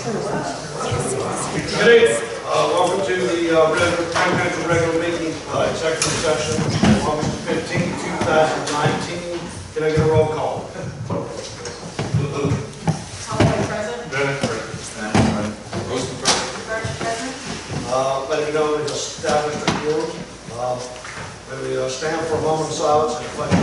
Good evening. Welcome to the Council regular meeting executive session, August 15, 2019. Can I get a roll call? Holloway present. Bennett present. Rosen present. Let me know we've established a quorum. Maybe stand for a moment of silence and question.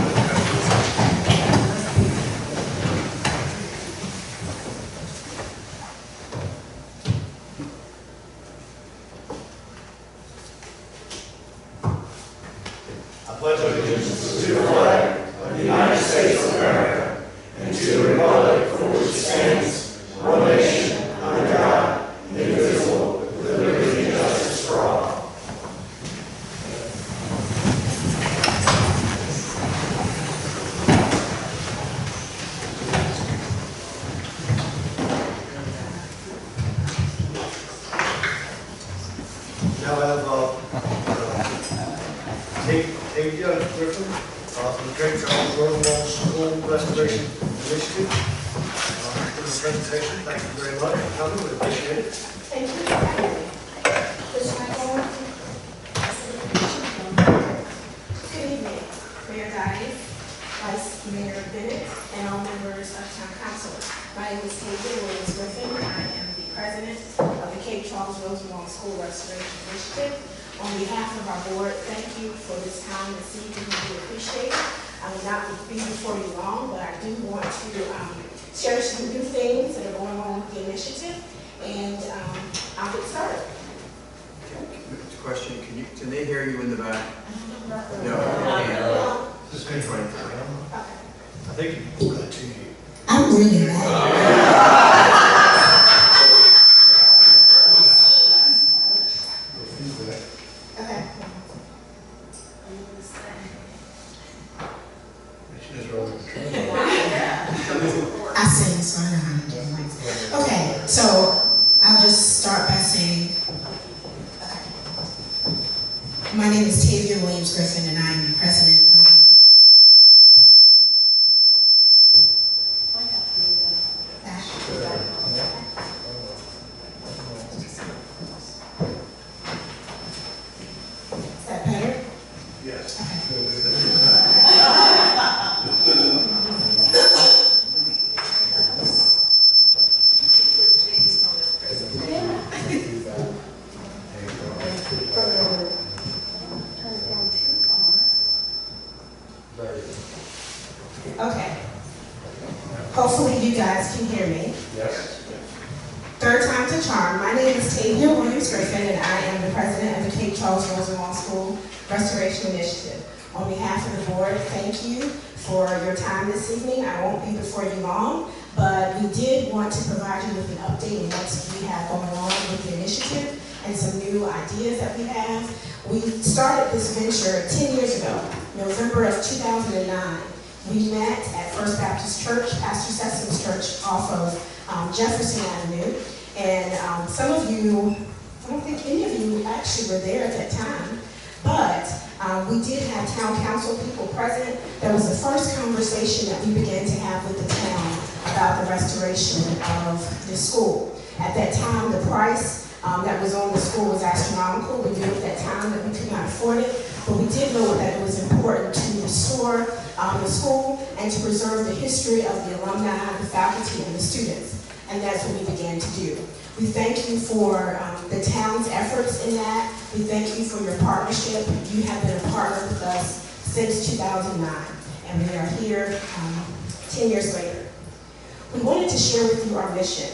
I pledge allegiance to the flag of the United States of America and to the republic for which it stands, one nation, under God, indivisible, with liberty and justice for all. Now I have Tavia Griffin from the Cape Charles Roosevelt School Restoration Initiative. For the presentation, thank you very much for coming. We appreciate it. Thank you for having me. Good evening, Mayor Dias, Vice Mayor Bennett, and all members of Town Council. My name is Tavia Williams Griffin. I am the president of the Cape Charles Roosevelt School Restoration Initiative. On behalf of our board, thank you for this time this evening. We appreciate it. I will not be before you long, but I do want to share some new things that are going on with the initiative, and I'll get started. Question, can they hear you in the back? No. This is good. I think you pulled that to you. I'm really mad. Okay. I sing, so I know how to do it. Okay, so I'll just start by saying, my name is Tavia Williams Griffin, and I am the president of Is that better? Yes. Okay. Hopefully you guys can hear me. Yes. Third time to charm. My name is Tavia Williams Griffin, and I am the president of the Cape Charles Roosevelt School Restoration Initiative. On behalf of the board, thank you for your time this evening. I won't be before you long, but we did want to provide you with an update on what we have going on with the initiative and some new ideas that we have. We started this venture 10 years ago, November of 2009. We met at First Baptist Church, Pastor Sessom's church off of Jefferson Avenue. And some of you, I don't think any of you actually were there at that time, but we did have town council people present. That was the first conversation that we began to have with the town about the restoration of the school. At that time, the price that was on the school was astronomical. We knew at that time that we could not afford it, but we did know that it was important to restore the school and to preserve the history of the alumni, the faculty, and the students. And that's what we began to do. We thank you for the town's efforts in that. We thank you for your partnership. You have been a partner with us since 2009, and we are here 10 years later. We wanted to share with you our mission.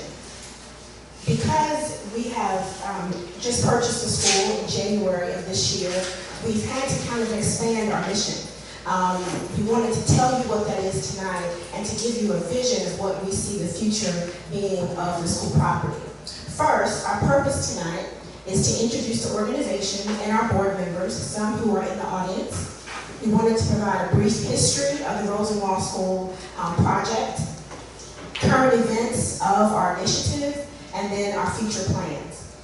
Because we have just purchased the school in January of this year, we've had to kind of expand our mission. We wanted to tell you what that is tonight and to give you a vision of what we see the future being of the school property. First, our purpose tonight is to introduce the organization and our board members, some who are in the audience. We wanted to provide a brief history of the Rosenwald School project, current events of our initiative, and then our future plans.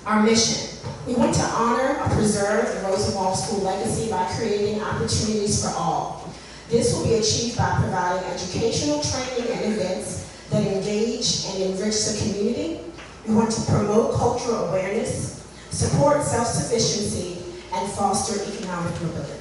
Our mission. We want to honor and preserve the Rosenwald School legacy by creating opportunities for all. This will be achieved by providing educational training and events that engage and enrich the community. We want to promote cultural awareness, support self-sufficiency, and foster economic mobility.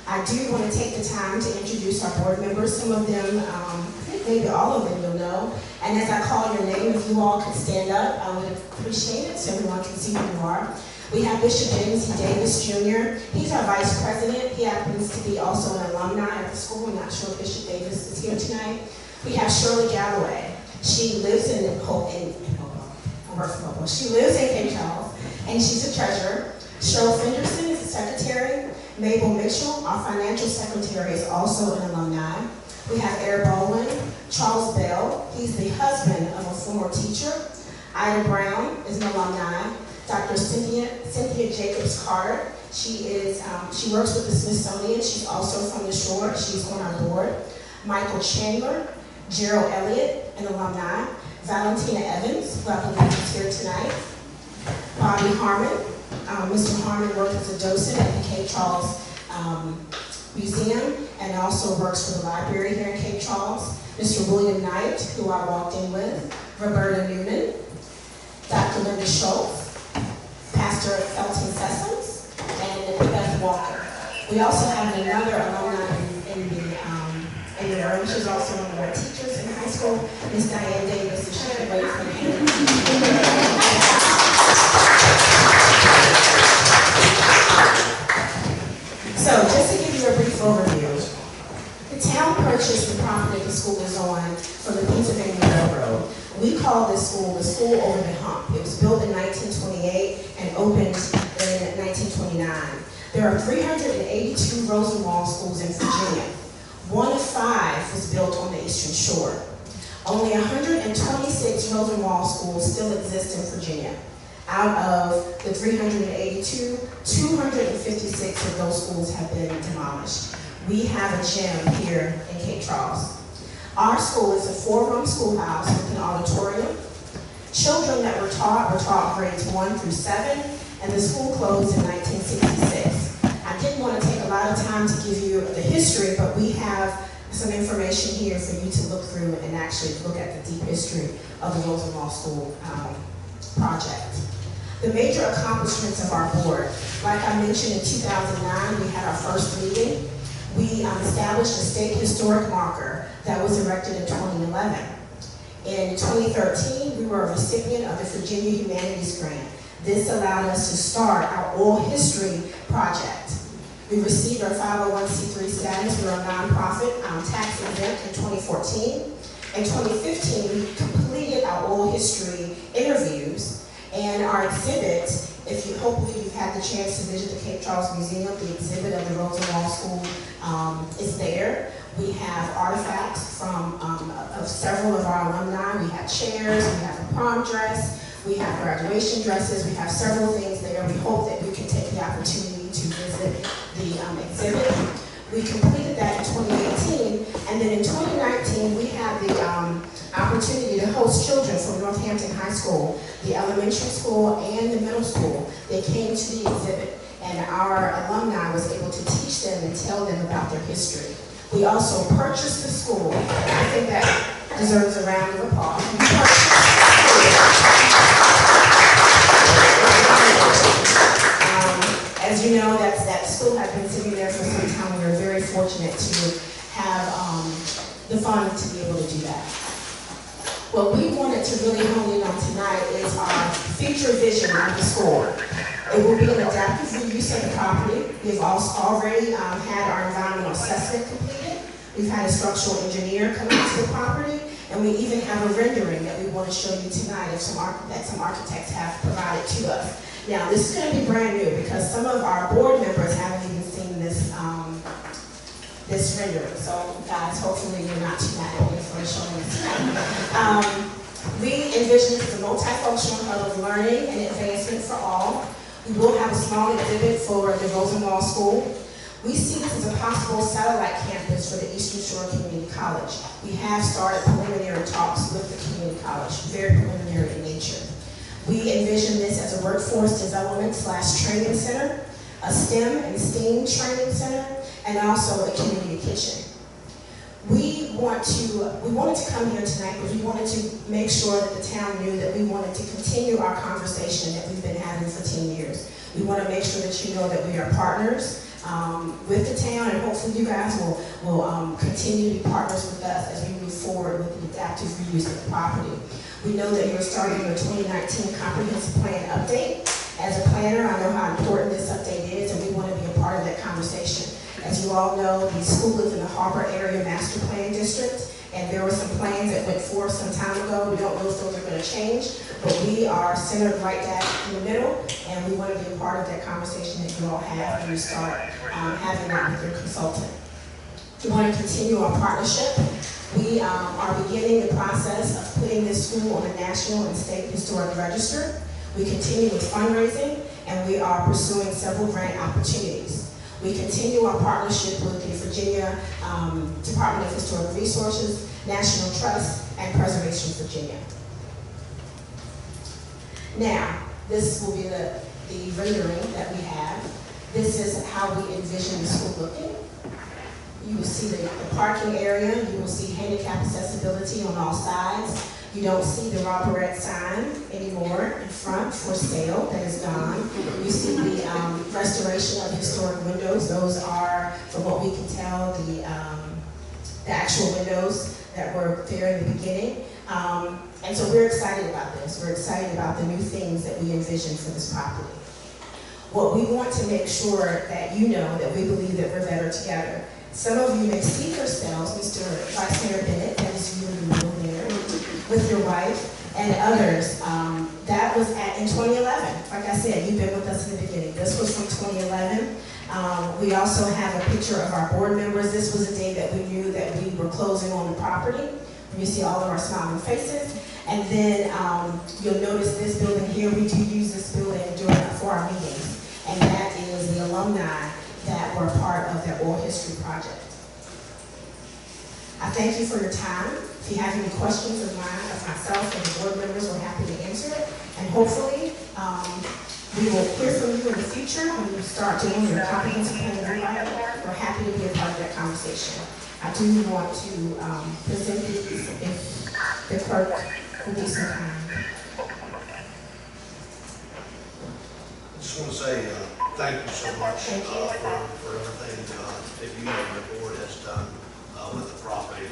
I do want to take the time to introduce our board members. Some of them, I think maybe all of them you'll know. And as I call your name, if you all could stand up, I would appreciate it so everyone can see who you are. We have Bishop James E. Davis Jr. He's our vice president. He happens to be also an alumni of the school. I'm not sure if Bishop Davis is here tonight. We have Shirley Galloway. She lives in She lives in Cape Charles, and she's a treasurer. Cheryl Fenderson is the secretary. Mabel Mitchell, our financial secretary, is also an alumni. We have Eric Baldwin, Charles Bell. He's the husband of a former teacher. Ida Brown is an alumni. Dr. Cynthia Jacobs Carter. She works with the Smithsonian. She's also from the Shore. She's on our board. Michael Chandler, Gerald Elliott, an alumni. Valentina Evans, who I believe is here tonight. Bobby Harmon. Mr. Harmon works as a docent at the Cape Charles Museum and also works for the library here in Cape Charles. Mr. William Knight, who I walked in with. Roberta Newman. Dr. Linda Schultz. Pastor Felton Sessoms, and Beth Walker. We also have another alumni in the room. She's also one of our teachers in high school, Miss Diane Davis, and she can wait for me. So, just to give you a brief overview, the town purchased the property the school is on from the Pennsylvania Railroad. We call this school the School Over the Hump. It was built in 1928 and opened in 1929. There are 382 Rosenwald schools in Virginia. 1 of 5 was built on the Eastern Shore. Only 126 Rosenwald schools still exist in Virginia. Out of the 382, 256 of those schools have been demolished. We have a gem here in Cape Charles. Our school is a 4-room schoolhouse with an auditorium. Children that were taught grades 1 through 7, and the school closed in 1966. I didn't want to take a lot of time to give you the history, but we have some information here for you to look through and actually look at the deep history of the Rosenwald School project. The major accomplishments of our board, like I mentioned in 2009, we had our first meeting. We established a state historic marker that was erected in 2011. In 2013, we were a recipient of the Virginia Humanities Grant. This allowed us to start our oral history project. We received our 501c3 status. We were a nonprofit, tax exempt in 2014. In 2015, we completed our oral history interviews and our exhibit. Hopefully you've had the chance to visit the Cape Charles Museum. The exhibit of the Rosenwald School is there. We have artifacts from of several of our alumni. We have chairs, we have a prom dress, we have graduation dresses, we have several things there. We hope that you can take the opportunity to visit the exhibit. We completed that in 2018, and then in 2019 we had the opportunity to host children from Northampton High School, the elementary school and the middle school. They came to the exhibit, and our alumni was able to teach them and tell them about their history. We also purchased the school. I think that deserves a round of applause. As you know, that school has been sitting there for some time. We are very fortunate to have the funds to be able to do that. What we wanted to really hone in on tonight is our future vision of the school. It will be an adaptive reuse of the property. We've also already had our environmental assessment completed. We've had a structural engineer come out to the property, and we even have a rendering that we want to show you tonight that some architects have provided to us. Now, this is going to be brand new because some of our board members haven't even seen this this rendering. So, guys, hopefully you're not too mad at me for showing this tonight. We envision this as a multifunctional hub of learning and advancement for all. We will have a small exhibit for the Rosenwald School. We see this as a possible satellite campus for the Eastern Shore Community College. We have started preliminary talks with the community college, very preliminary in nature. We envision this as a workforce development / training center, a STEM and STEAM training center, and also a community kitchen. We wanted to come here tonight because we wanted to make sure that the town knew that we wanted to continue our conversation that we've been having for 10 years. We want to make sure that you know that we are partners with the town, and hopefully you guys will continue to be partners with us as we move forward with the adaptive reuse of the property. We know that you're starting your 2019 comprehensive plan update. As a planner, I know how important this update is, and we want to be a part of that conversation. As you all know, the school is in the Harbor Area Master Plan District, and there were some plans that went forth some time ago. We don't know if those are going to change, but we are centered right back in the middle, and we want to be a part of that conversation that you all have when you start having that with your consultant. We want to continue our partnership. We are beginning the process of putting this school on the National and State Historic Register. We continue with fundraising, and we are pursuing several grant opportunities. We continue our partnership with the Virginia Department of Historic Resources, National Trust, and Preservation Virginia. Now, this will be the rendering that we have. This is how we envision the school looking. You will see the parking area. You will see handicap accessibility on all sides. You don't see the Robert sign anymore in front for sale. That is gone. You see the restoration of historic windows. Those are, from what we can tell, the actual windows that were there in the beginning. And so we're excited about this. We're excited about the new things that we envision for this property. What we want to make sure that you know that we believe that we're better together. Some of you may see yourselves, Mr. Vice Mayor Bennett, that is you in the middle there, with your wife, and others. That was in 2011. Like I said, you've been with us in the beginning. This was from 2011. We also have a picture of our board members. This was the day that we knew that we were closing on the property. You see all of our smiling faces. And then you'll notice this building here. We do use this building for our meetings. And that is the alumni that were a part of that oral history project. I thank you for your time. If you have any questions of mine, of myself, and the board members, we're happy to answer it. And hopefully, we will hear from you in the future when you start doing your comprehensive plan rewrite. We're happy to be a part of that conversation. I do want to present these if the clerk will be so kind. I just want to say thank you so much for everything that you and the board has done with the property.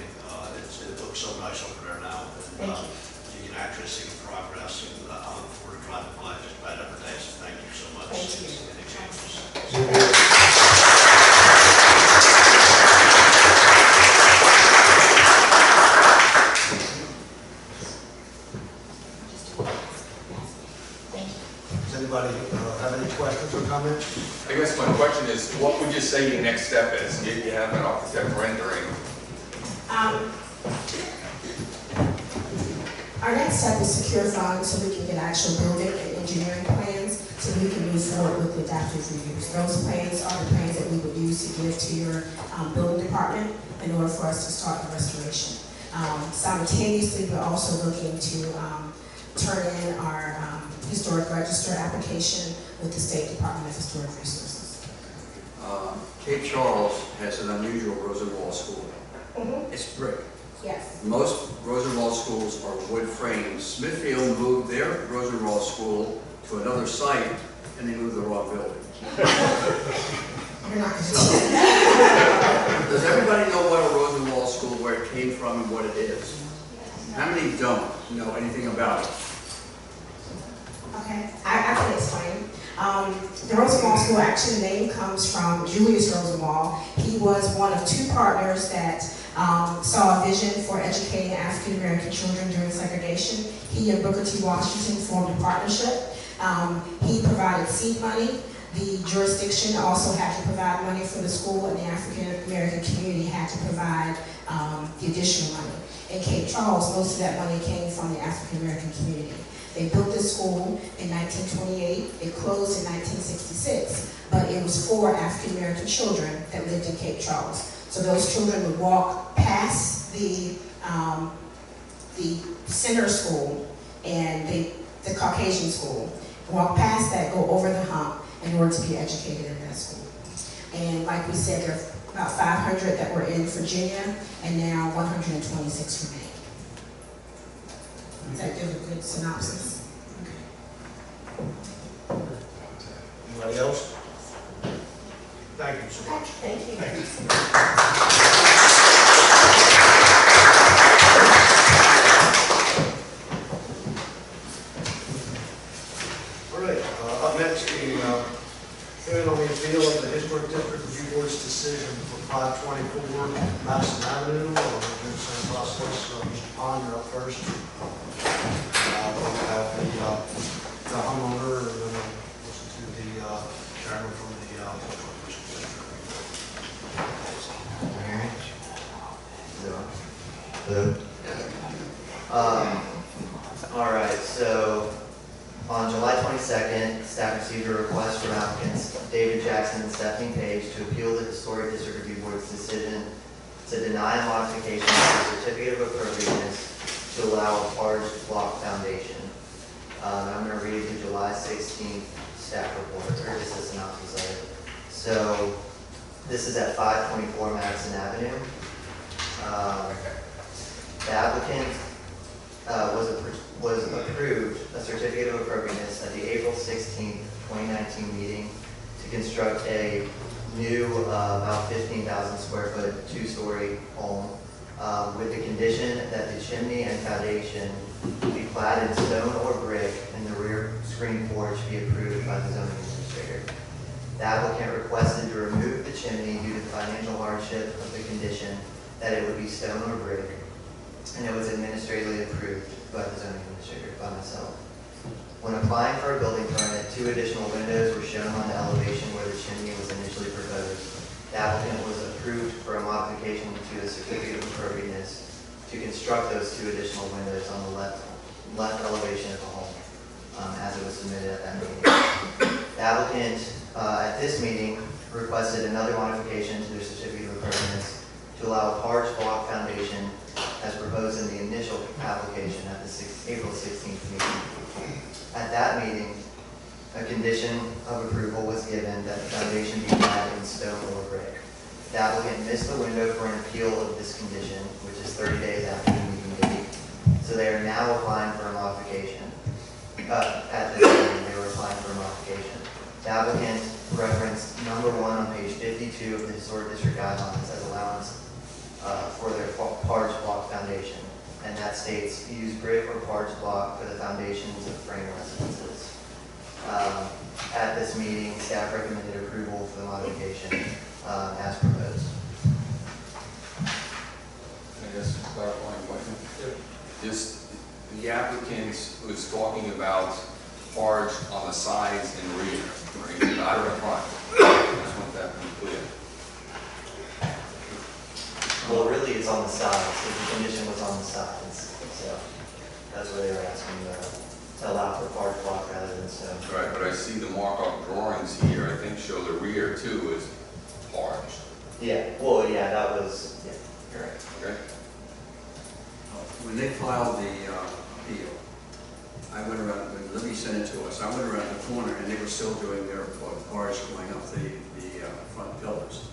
It looks so nice over there now. And, you can actually see the progress, and I look forward to driving by just about every day. So thank you so much. Thank you. Any changes? Does anybody have any questions or comments? I guess my question is, what would you say your next step is? You have an architect rendering. Our next step is secure funds so we can get actual building and engineering plans so we can move forward with the adaptive reuse. Those plans are the plans that we would use to give to your building department in order for us to start the restoration. Simultaneously, we're also looking to turn in our historic register application with the State Department of Historic Resources. Cape Charles has an unusual Rosenwald school. It's brick. Yes. Most Rosenwald schools are wood framed. Smithfield moved their Rosenwald school to another site, and they moved the wrong building. You're not Does everybody know what a Rosenwald school, where it came from, and what it is? How many don't know anything about it? Okay, I can explain. The Rosenwald School, actually the name comes from Julius Rosenwald. He was one of two partners that saw a vision for educating African American children during segregation. He and Booker T. Washington formed a partnership. He provided seed money. The jurisdiction also had to provide money for the school, and the African American community had to provide the additional money. In Cape Charles, most of that money came from the African American community. They built this school in 1928. It closed in 1966, but it was for African American children that lived in Cape Charles. So those children would walk past the center school and the Caucasian school, walk past that, go over the hump in order to be educated in that school. And like we said, there are about 500 that were in Virginia, and now 126 remain. Does that give a good synopsis? Anybody else? Thank you so much. Thank you. Thank you. All right, up next, the hearing on the appeal of the Historic District Review Board's decision for 524 Madison Avenue. We'll do the same process. Mr. Pond, you're up first. We'll have the homeowner, and then we'll listen to the chairman from the All right, so on July 22nd, staff received a request from applicants David Jackson and Stephanie Page to appeal the Historic District Review Board's decision to deny a modification of the certificate of appropriateness to allow a large block foundation. I'm going to read the July 16th staff report, or just a synopsis of it. So this is at 524 Madison Avenue. The applicant was approved a certificate of appropriateness at the April 16th, 2019 meeting to construct a new about 15,000 square foot two-story home with the condition that the chimney and foundation be clad in stone or brick and the rear screen porch be approved by the zoning administrator. The applicant requested to remove the chimney due to the financial hardship of the condition that it would be stone or brick, and it was administratively approved by the zoning administrator, by myself. When applying for a building permit, 2 additional windows were shown on the elevation where the chimney was initially proposed. The applicant was approved for a modification to the certificate of appropriateness to construct those 2 additional windows on the left elevation of the home, as it was submitted at that meeting. The applicant, at this meeting, requested another modification to their certificate of appropriateness to allow a large block foundation as proposed in the initial application at the April 16th meeting. At that meeting, a condition of approval was given that the foundation be clad in stone or brick. The applicant missed the window for an appeal of this condition, which is 30 days after the meeting date. So they are now applying for a modification. At this meeting, they were applying for a modification. The applicant referenced number 1 on page 52 of the Historic District Guidelines as allowance for their parge block foundation, and that states use brick or parge block for the foundations of frame residences. At this meeting, staff recommended approval for the modification as proposed. I guess clarifying question. Just the applicant was talking about parge on the sides and rear, right? Not in the front. I just want that to be clear. Well, really, it's on the sides. So the condition was on the sides. So that's where they were asking to allow for parge block rather than stone. Right, but I see the markup drawings here, I think show the rear too is parged. Yeah, well, yeah, that was, yeah, correct. Okay? When they filed the appeal, I went around, when Libby sent it to us, I went around the corner and they were still doing their bars going up the front pillars.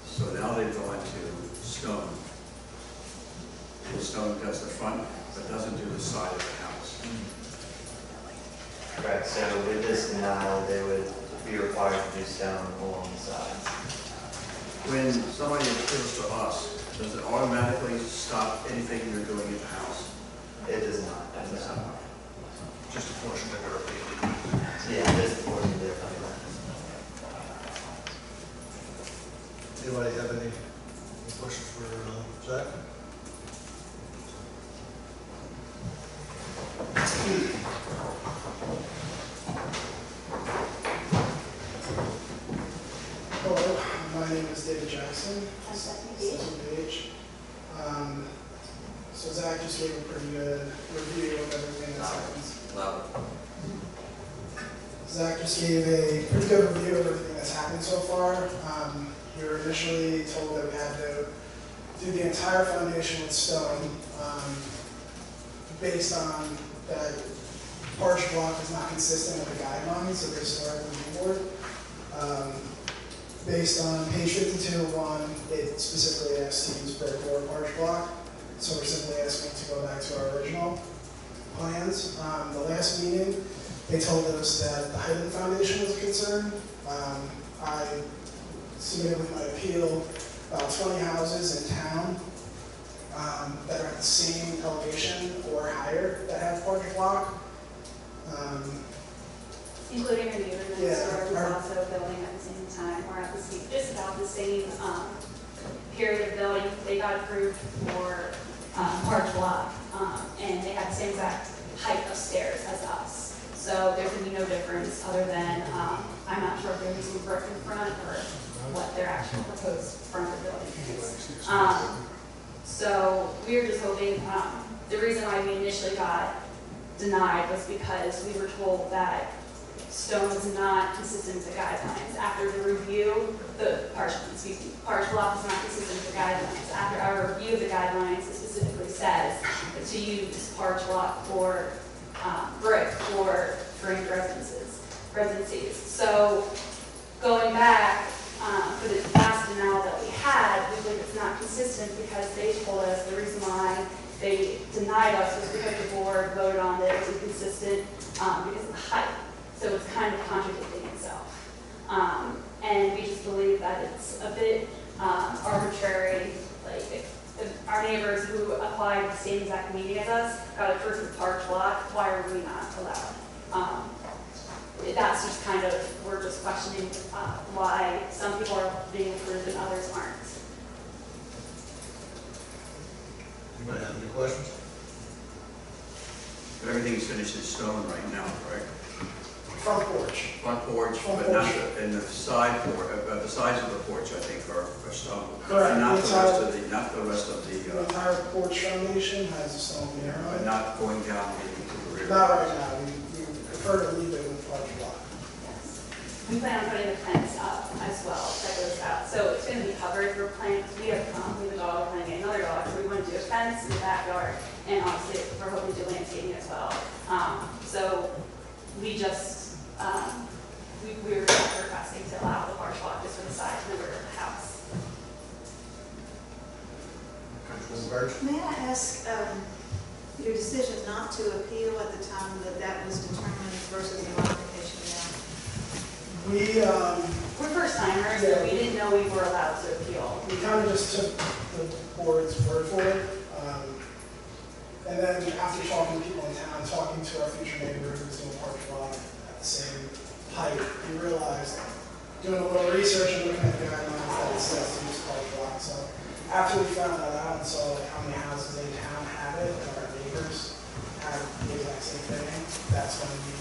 So now they've gone to stone. And stone does the front, but doesn't do the side of the house. Correct. So with this denial, they would be required to do stone along the sides. When somebody appeals to us, does it automatically stop anything you're doing in the house? It does not. Just a portion that they're appealing. Yeah, just a portion of their plan. Anybody have any questions for Zach? Hello, my name is David Jackson. Second page. So Zach just gave a pretty good review of everything that's happened. Zach just gave a pretty good review of everything that's happened so far. We were initially told that we had to do the entire foundation with stone, based on that arch block is not consistent with the guidelines of the Historic Review Board. Based on page 5201, it specifically asks to use brick or arch block. So we're simply asking to go back to our original plans. The last meeting, they told us that the height of the foundation was a concern. I submitted with my appeal about 20 houses in town that are at the same elevation or higher that have porch block. Including your neighbor next Yeah, door who's our- also building at the same time, or at the same, just about the same period of building. They got approved for arch block, and they had the same exact height of stairs as us. So there could be no difference other than, I'm not sure if they're using brick in front or what their actual proposed front of the building is. So we were just hoping, the reason why we initially got denied was because we were told that stone was not consistent with the guidelines. After the review, arch block is not consistent with the guidelines. After our review of the guidelines, it specifically says that to use arch block for brick for framed residencies. So going back, for the last denial that we had, we believe it's not consistent because they told us the reason why they denied us was because the board voted on that it was inconsistent because of the height. So it's kind of contradicting itself. And we just believe that it's a bit arbitrary. Like if our neighbors who applied to the same exact meeting as us got approved with arch block, why are we not allowed? That's just kind of, we're just questioning why some people are being approved and others aren't. Anybody have any questions? But everything's finished in stone right now, correct? Front porch. Front porch, Front but not porch. the, and the side porch, the sides of the porch, I think, are stone. Correct. And not the Inside- rest of the, not the rest of The the, entire porch foundation has a stone veneer on but it. not going down to the rear. Not right now, we prefer to leave it with arch block. Yes. We plan on putting a fence up as well that goes out. So it's going to be covered. We're planning, we have a dog, we're planning another dog, so we want to do a fence in the backyard. And obviously, we're hoping to do landscaping as well. So we just, we were just requesting to allow the arch block just for the side and the rear of the house. Councilwoman Burge? May I ask, your decision not to appeal at the time that was determined versus the modification now? We're first timers, so we didn't know we were allowed to appeal. We kind of just took the board's word for it. And then after talking to people in town, talking to our future neighbor who's doing porch block at the same height, we realized, doing a little research and looking at the guidelines, that it says to use porch block. So after we found that out and saw like how many houses in town have it, and our neighbors have the exact same thing, that's when we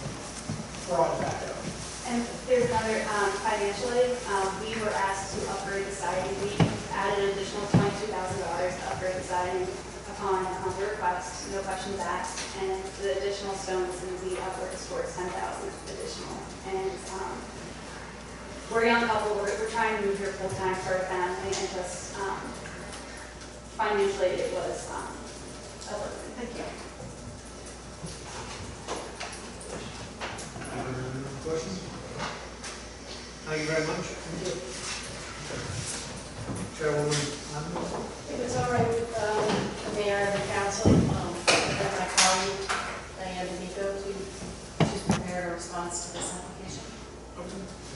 brought it back up. And there's another, financially, we were asked to upgrade the siding. We added an additional $22,000 to upgrade the siding upon the request, no questions asked, and the additional stone is going to be upwards towards $10,000 additional. And we're a young couple, we're trying to move here full time for a family, and just financially it was a burden. Thank you. Any questions? Thank you very much. Chairwoman, If it's all right with the mayor and the council, and my colleague, Diane D'Amico, to prepare a response to this application.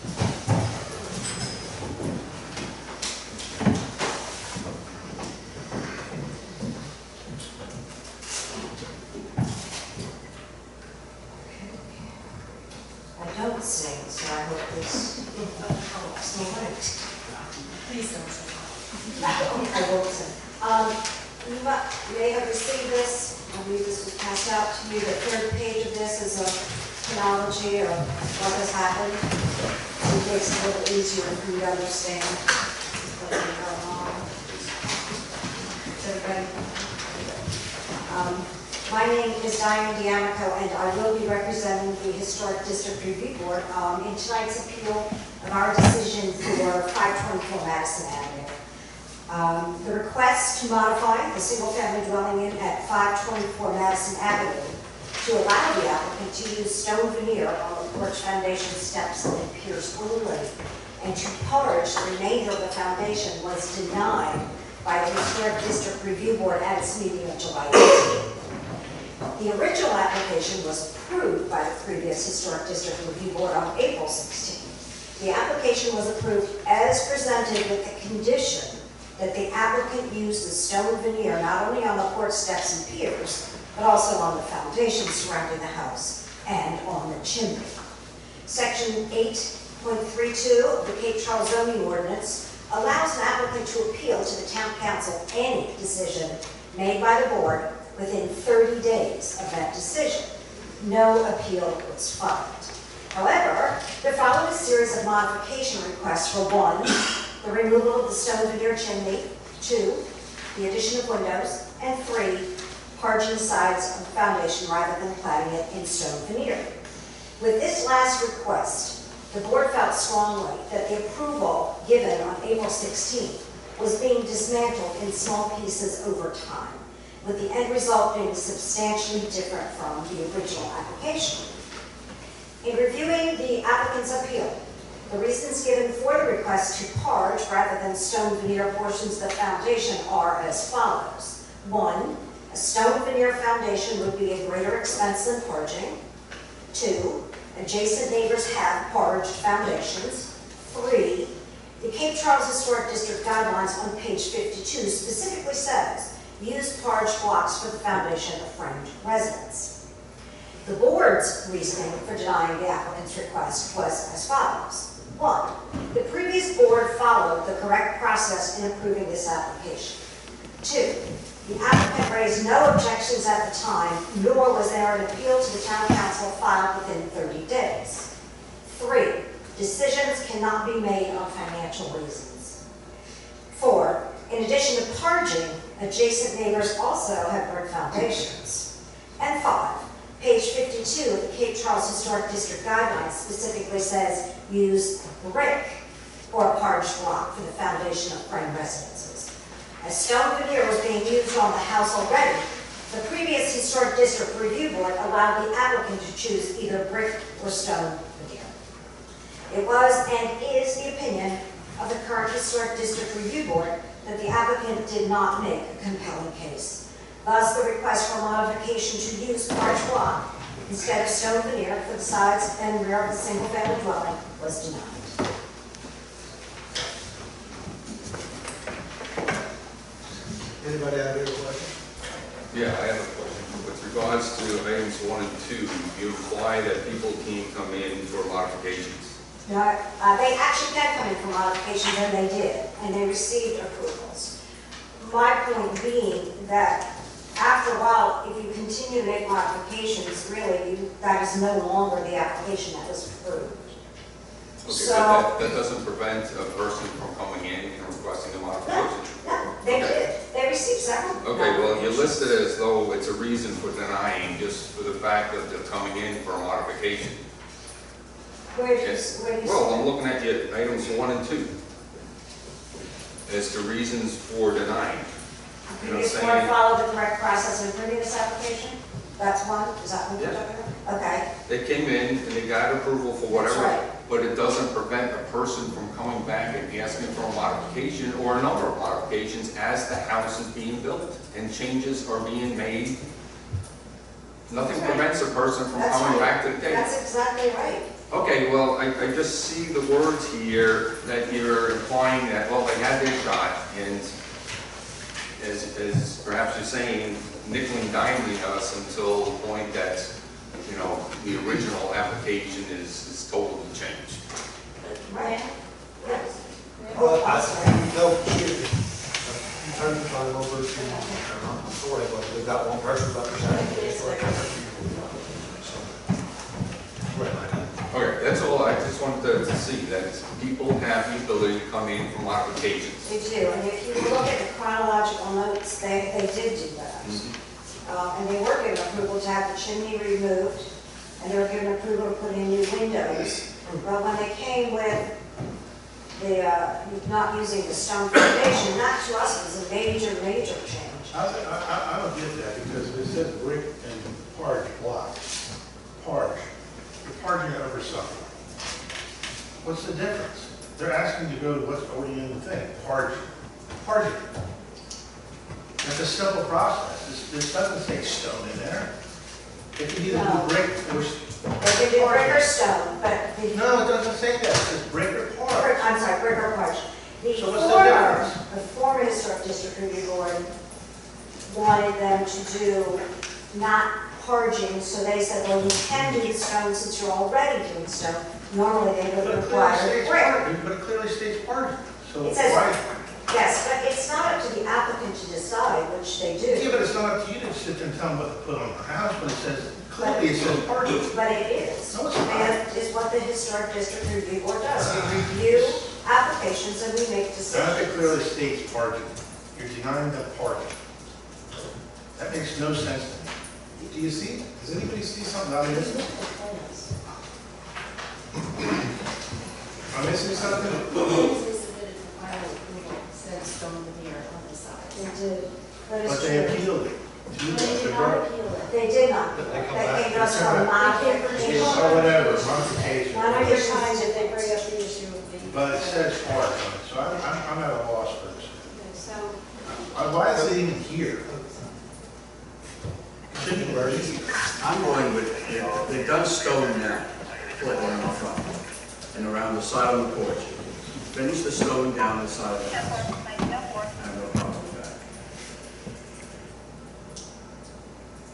I don't sing, so I hope this helps me out. Please don't say I won't sing. You may have received this, I believe this was passed out to you. The third page of this is a chronology of what has happened. So it makes it a little easier for you to understand what we go along. Is everybody? My name is Diane D'Amico, and I will be representing the Historic District Review Board in tonight's appeal of our decision for 524 Madison Avenue. The request to modify the single-family dwelling in at 524 Madison Avenue to allow the applicant to use stone veneer on the porch foundation steps and piers only and to parge the remainder of the foundation was denied by the Historic District Review Board at its meeting of July 18th. The original application was approved by the previous Historic District Review Board on April 16th. The application was approved as presented with the condition that the applicant used the stone veneer not only on the porch steps and piers, but also on the foundation surrounding the house and on the chimney. Section 8.32 of the Cape Charles zoning ordinance allows an applicant to appeal to the town council any decision made by the board within 30 days of that decision. No appeal was filed. However, there followed a series of modification requests for 1, the removal of the stone veneer chimney, 2, the addition of windows, and 3, parging the sides of the foundation rather than cladding it in stone veneer. With this last request, the board felt strongly that the approval given on April 16th was being dismantled in small pieces over time, with the end result being substantially different from the original application. In reviewing the applicant's appeal, the reasons given for the request to parge rather than stone veneer portions of the foundation are as follows. 1, a stone veneer foundation would be a greater expense than parging. 2, adjacent neighbors have parged foundations. 3, the Cape Charles Historic District Guidelines on page 52 specifically says, use parged blocks for the foundation of framed residence. The board's reasoning for denying the applicant's request was as follows. 1, the previous board followed the correct process in approving this application. 2, the applicant raised no objections at the time, nor was there an appeal to the town council filed within 30 days. 3, decisions cannot be made on financial reasons. 4, in addition to parging, adjacent neighbors also have brick foundations. And 5, page 52 of the Cape Charles Historic District Guidelines specifically says use brick or parged block for the foundation of frame residences. As stone veneer was being used on the house already, the previous Historic District Review Board allowed the applicant to choose either brick or stone veneer. It was and is the opinion of the current Historic District Review Board that the applicant did not make a compelling case. Thus, the request for modification to use parged block instead of stone veneer for the sides and rear of the single-family dwelling was denied. Anybody have any questions? Yeah, I have a question. With regards to items 1 and 2, you imply that people can come in for modifications. No, they actually can come in for modifications, and they did, and they received approvals. My point being that after a while, if you continue to make modifications, really, that is no longer the application that was approved. Okay, So, but that doesn't prevent a person from coming in and requesting a modification. no, they did. They received several. Okay, well, you list it as though it's a reason for denying just for the fact that they're coming in for a modification. Where do you Well, I'm looking at your items 1 and 2 as to reasons for denying. The You know what I'm previous saying? board followed the correct process in approving this application? That's one? Is that what you're Yeah. talking about? Okay. They came in and they got approval for That's whatever, right. but it doesn't prevent a person from coming back and asking for a modification or a number of modifications as the house is being built and changes are being made. Nothing That's right. prevents a person from That's coming right. back to the table. That's exactly right. Okay, well, I just see the words here that you're implying that, well, they had their shot, and as perhaps you're saying, nickel and diming us until the point that, you know, the original application is totally changed. Right. Yes. No, excuse me. Turn the phone over to, I'm sorry, but we've got one person representing. Okay, that's all, I just wanted to see, that people have the ability to come in for modifications. They do, and if you look at the chronological notes, they did do that. And they were given approval to have the chimney removed, and they were given approval to put in new windows. But when they came with the, not using the stone foundation, that to us was a major, major change. I don't get that, because it says brick and parge block. Parge. You're parging over something. What's the difference? they're asking to go to what's already in the thing, parging. That's a simple process. This doesn't say stone in there. If you either No. do brick or They can do brick or stone, but the. no, it doesn't say that. It says brick or parge. I'm sorry, brick or parch. So what's the difference? The former historic district review board wanted them to do not parging, so they said, well, you can do the stone since you're already doing stone. Normally, they would require brick. But it clearly states parging. So It says- why? Yes, but it's not up to the applicant to decide, which they Yeah, do. but it's not up to you to sit there and tell them what to put on their house when it says, clearly it says parging. But it is. No, it's not. And it's what the historic district review board does. We review applications and we make That decisions. clearly states parging. You're denying them parging. That makes no sense to me. Do you see, does anybody see something out of this? Am I missing something? Said stone veneer on the side. They did. That is But they true. appealed it. To you, They Mr. did not Burke. appeal it. They did not. They come They back. came to us They for come a back. modification. Or whatever, modification. Not Every every time time that they bring up the issue of the. But it says parge on it, so I'm at a loss for this. Okay, so, Why is it even here? Shouldn't be right here. I'm going with, they've done stone now, put one in the front, and around the side of the porch. Finish the stone down the side of the house. I have no problem with that.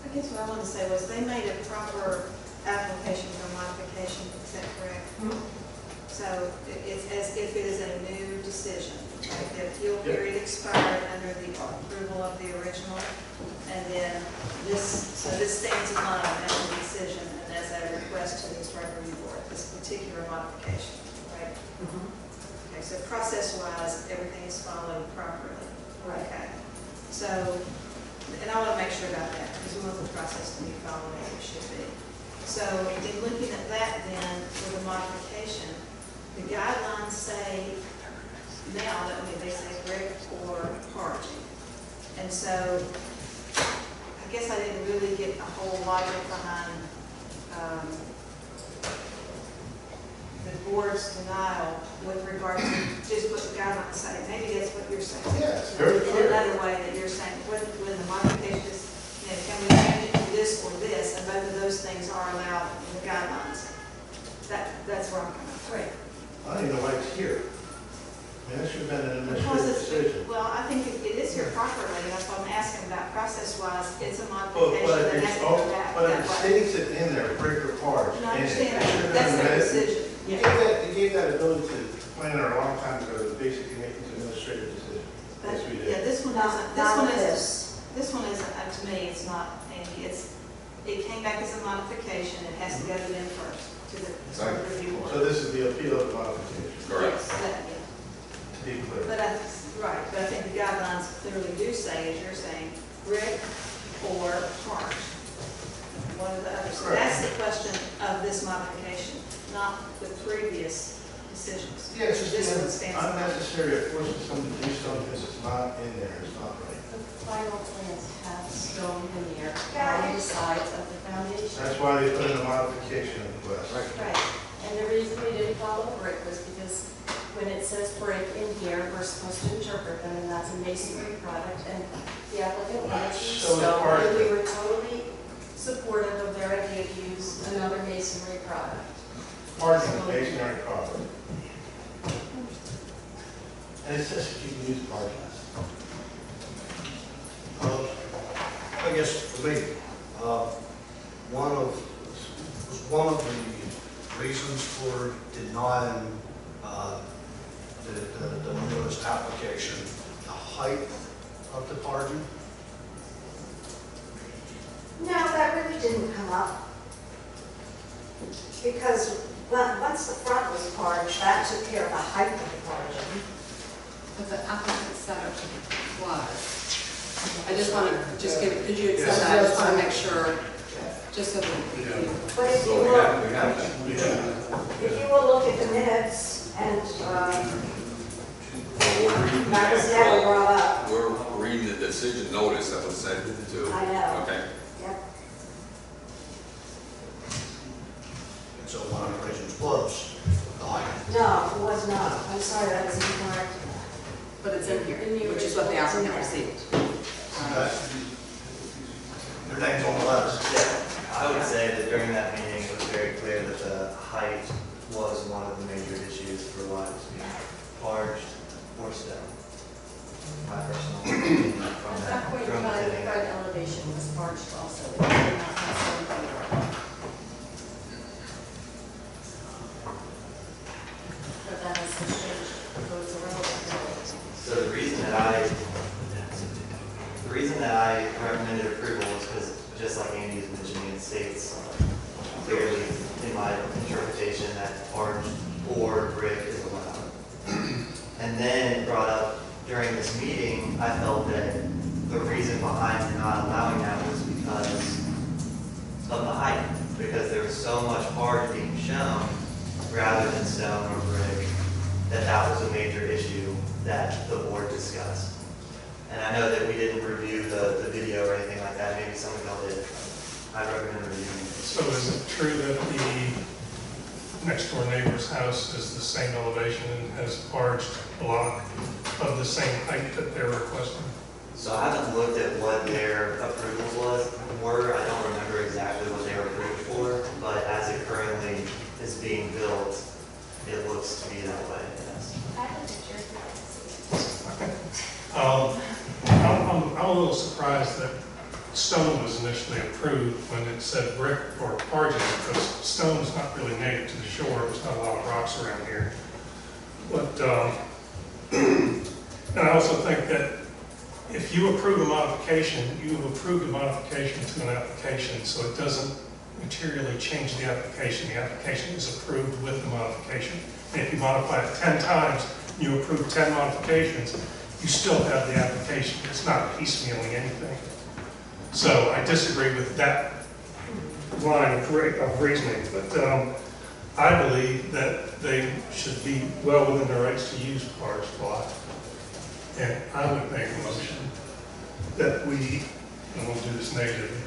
I guess what I wanted to say was they made a proper application for modification, is that correct? So it's as if it is a new decision. Like the appeal period expired under the approval of the original, and then this stands alone as a decision and as a request to the historic review board, this particular modification, right? Okay, so process-wise, everything is followed properly. Right. Okay. So, and I want to make sure about that, because we want the process to be followed as it should be. So, in looking at that then, for the modification, the guidelines say now that they say brick or parging. And so, I guess I didn't really get a whole logic behind the board's denial with regard to just what the guidelines say. Maybe that's what you're saying. Yeah, it's very In clear. another way that you're saying, when the modification is, can we change it to this or this, and both of those things are allowed in the guidelines. That's where I'm coming from. Right. I don't even know why it's here. I mean, that should have been an Because administrative decision. well, I think it is here properly, that's what I'm asking about process-wise, it's a But modification that if has it's, to go back but that if it way. states it in there, brick or parge. And I in it, understand it should have that, that's been their amended. decision. You gave that ability to the planner a long time ago to basically make these administrative decisions. But, Yes, we did. yeah, this one Not isn't, this. this one isn't, to me, it's not, Andy, it came back as a modification, it has to go to them first, to the historic review board. So this is the appeal of the modification, Correct. Yes, that, yeah. to be clear. But but I think the guidelines clearly do say, as you're saying, brick or parge. One or the other. So Correct. that's the question of this modification, not the previous decisions. Yeah, it's This one just stands alone. unnecessary of forcing someone to do something because it's not in there, it's not right. The final plans have stone veneer Got on it. the sides of the foundation. That's why they put in a modification request. Right, and the reason we didn't follow brick was because when it says brick in here, we're supposed to interpret them, and that's a masonry product, and the applicant wanted to use So is stone, part and of we were totally supportive of their idea to use another masonry product. Parging is masonry product. And it says that you can use parging. I guess for me, one of the reasons for denying the newest application, the height of the parging. No, that really didn't come up. Because once the front was parged, that took care of the height of the parging. But the applicant said it was. I just want to, could you accept that? I just want to make sure, just so that we can. But if you So we look, have that. if you will look at the minutes and, that was never brought up. We're reading the decision notice that was sent to. I know. Okay. Yep. And so one of the reasons was the height height. No, it was not. I'm sorry, that was incorrect. But it's in here, which is what the applicant received. Your name's on the letter. Yeah, I would say that during that meeting, it was very clear that the height was one of the major issues for why it was being barged or stone. My personal opinion from At that, that point in from the time, the sitting. front elevation was arched also. It did not have something wrong. But that has since changed, so it's irrelevant. So the reason that I recommended approval was because, just like Andy was mentioning, it states clearly in my interpretation that arched or brick is allowed. And then it brought up during this meeting, I felt that the reason behind not allowing that was because of the height, because there was so much arch being shown rather than stone or brick, that was a major issue that the board discussed. And I know that we didn't review the video or anything like that. Maybe some of y'all did. I recommend reviewing it. So is it true that the next door neighbor's house is the same elevation and has a arched block of the same height that they're requesting? So I haven't looked at what their approvals were. I don't remember exactly what they were approved for, but as it currently is being built, it looks to be that way, yes. I have a picture. I'm a little surprised that stone was initially approved when it said brick or parging, because stone's not really native to the shore. There's not a lot of rocks around here. But, and I also think that if you approve a modification, you have approved a modification to an application, so it doesn't materially change the application. The application is approved with the modification. And if you modify it 10 times, you approve 10 modifications, you still have the application. It's not piecemealing anything. So I disagree with that line of reasoning, but I believe that they should be well within their rights to use parts block. And I would make a motion that we, and we'll do this negatively,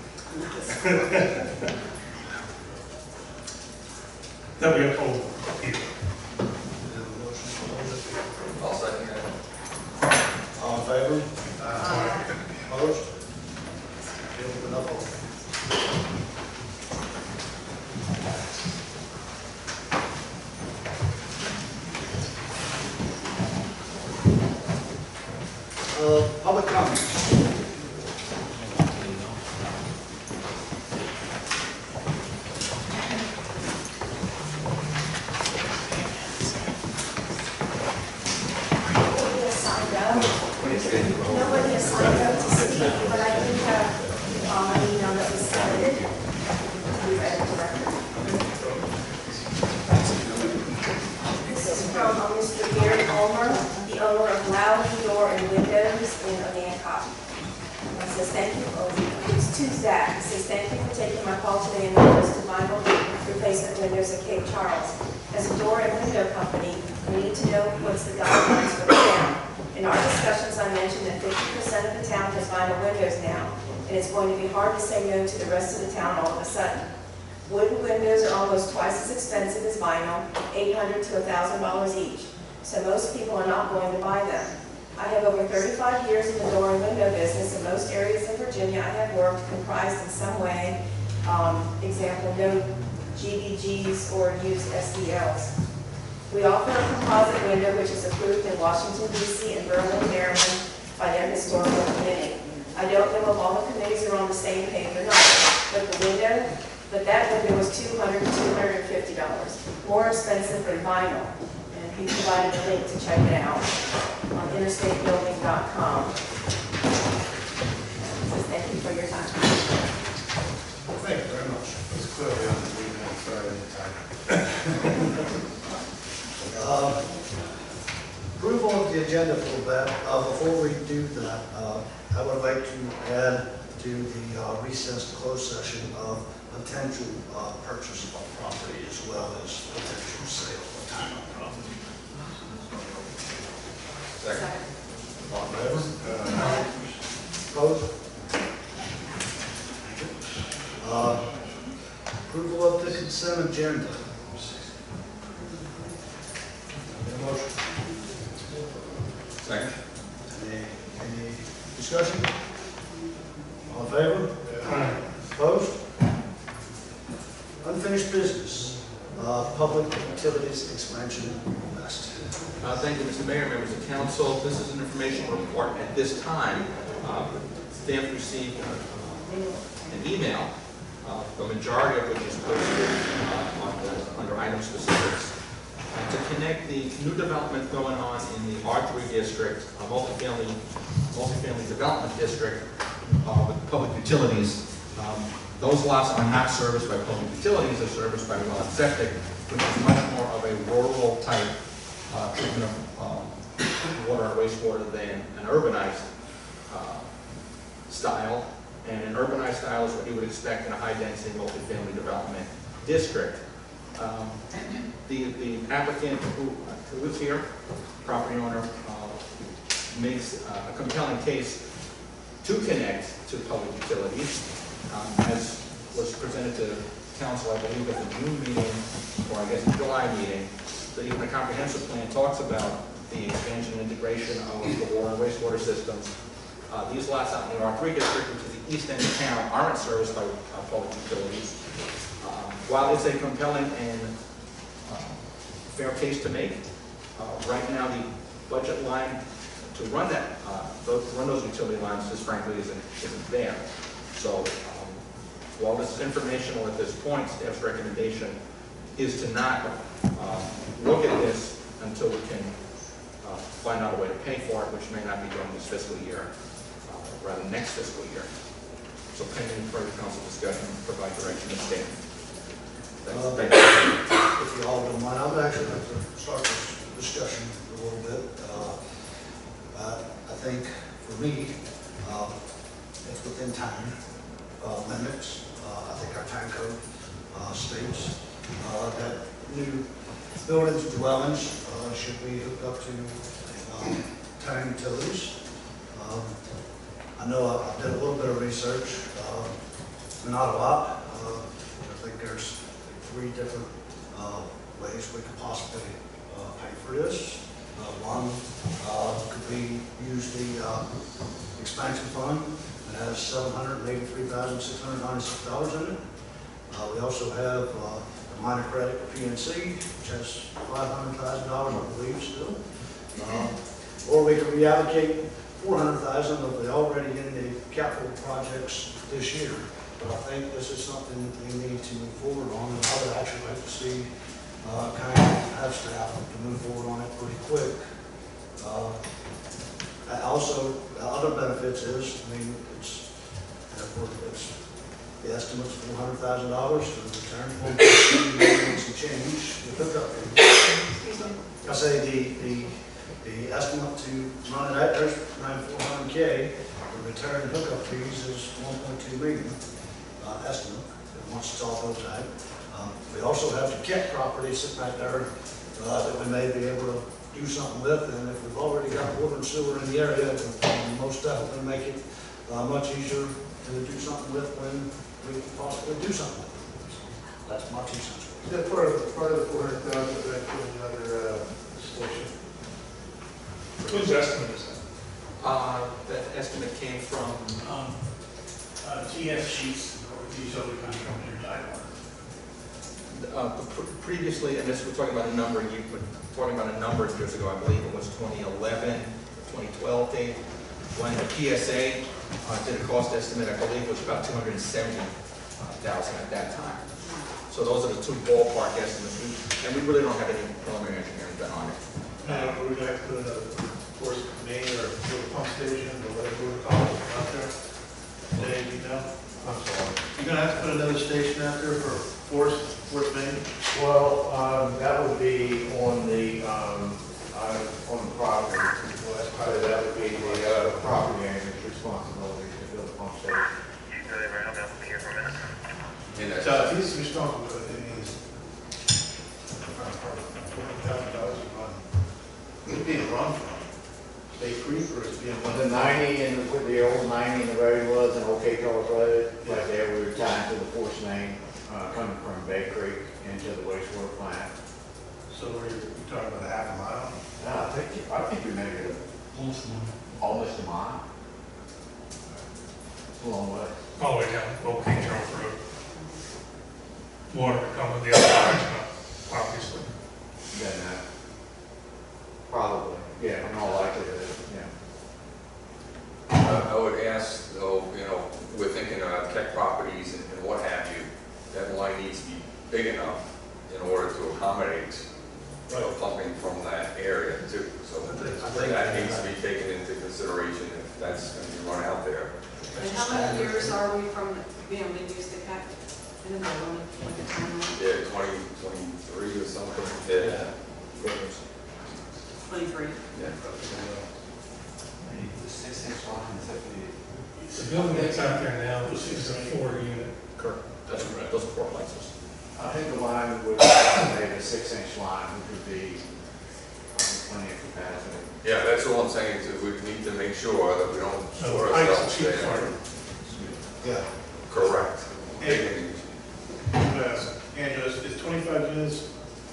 that we uphold the appeal. I'll second that. All in favor? Opposed? Open up. Public comment. Nobody has signed up to speak, but I do have an email that was submitted to be read into record. This is from Mr. Gary Ulmer, the owner of Loudon Door and Windows in Onancock. It says, thank you, it's to Zach. It says, thank you for taking my call today in regards to vinyl replacement windows at Cape Charles. As a door and window company, we need to know what's the guidelines for the town. In our discussions, I mentioned that 50% of the town has vinyl windows now, and it's going to be hard to say no to the rest of the town all of a sudden. Wooden windows are almost twice as expensive as vinyl, $800 to $1,000 each, so most people are not going to buy them. I have over 35 years in the door and window business. In most areas in Virginia I have worked comprised in some way, example, no GBGs or used SDLs. We offer a composite window which is approved in Washington, D.C. and Berlin, Maryland by their historical committee. I don't know if all the committees are on the same page or not, but that window was $200 to $250, more expensive than vinyl. And he provided a link to check it out on interstatebuilding.com. So thank you for your time. Thank you very much. It's clearly on the weekend, Friday time. Approval of the agenda for that. Before we do that, I would like to add to the recessed closed session of potential purchase of property as well as potential sale of time on property. Second. All in favor? Opposed? Approval of the consent agenda. Any discussion? All in favor? Opposed? Unfinished business, public utilities expansion request. Thank you, Mr. Mayor, members of council. This is an information report at this time. Staff received an email, the majority of which is posted under item specifics, to connect the new development going on in the R3 district, multifamily development district, with public utilities. Those lots are not serviced by public utilities, they're serviced by well and septic, which is much more of a rural type treatment of water and wastewater than an urbanized style. And an urbanized style is what you would expect in a high-density multifamily development district. The applicant who is here, property owner, makes a compelling case to connect to public utilities, as was presented to council, I believe, at the June meeting, or I guess the July meeting. The comprehensive plan talks about the expansion and integration of the water and wastewater systems. These lots out in the R3 district, which is the east end of town, aren't serviced by public utilities. While it's a compelling and fair case to make, right now the budget line to run that, run those utility lines, just frankly isn't there. So while this is informational at this point, staff's recommendation is to not look at this until we can find out a way to pay for it, which may not be during this fiscal year, rather next fiscal year. So pending further council discussion, provide direction to staff. Thank you. If you all don't mind, I would actually like to start this discussion a little bit. I think for me, it's within time limits. I think our time code states that new buildings and dwellings should be hooked up to town utilities. I know I did a little bit of research, not a lot. I think there's 3 different ways we could possibly pay for this. One could be use the expansion fund. It has $783,696 in it. We also have a minor credit for PNC, which has $500,000, I believe, still. Or we could reallocate $400,000 of the already in the capital projects this year. But I think this is something that we need to move forward on, and I would actually like to see kind of have staff to move forward on it pretty quick. Also, other benefits is, I mean, it's the estimate's $400,000 for the return point some change with hookup fees. I say the estimate to run it out there's around $400K. The return hookup fees is $1.2 million estimate once it's all built out. We also have the Kent property sitting right there that we may be able to do something with, and if we've already got water and sewer in the area, it will most definitely make it much easier to do something with when we can possibly do something with it. That's my 2 cents. Is that part of the $400,000 that put another station? Whose estimate is that? That estimate came from TS sheets or utility contract in Taiwan. Previously, and this we're talking about a number, you were talking about a number of years ago, I believe it was 2011, 2012 date, when the PSA did a cost estimate, I believe it was about $270,000 at that time. So those are the 2 ballpark estimates, and we really don't have any preliminary engineering done on it. We're going to have to put another force main or pump station or whatever we're calling it out there. Dave, you know? I'm sorry. You're going to have to put another station out there for force main? Well, that would be on the property. Well, that's So that would be the property owner's responsibility to build a pump station. So if he's responsible for it, it means $400,000 a month. It's being run from State Creek or it's being run? The 90 and where the old 90 in the road was in Old Cape Charles Road, right there, we were tied to the force main coming from Bay Creek into the wastewater plant. So you're talking about a half a mile? I think we measured it. Almost a mile. It's a long way. All the way down Old King Charles Road. Water would come in the other direction, obviously. Then that. Probably, yeah, in all likelihood, yeah. I would ask, though, you know, we're thinking about Keck properties and what have you, that line needs to be big enough in order to accommodate, you know, pumping from that area too. So that needs to be taken into consideration if that's going to be run out there. And how many years are we from being able to use the CAC? In the building, like a timeline? Yeah, 2023 or something. Yeah. 23. Yeah. The 6-inch line, is that the? The building that's out there now is a 4-unit. Correct. That's correct. Those are 4 plexes. I think the line would estimate a 6-inch line, which would be plenty of capacity. Yeah, that's all I'm saying, is we need to make sure that we don't short Pipes ourselves cheap there. for it. Yeah. Correct. Angela, is 25 units,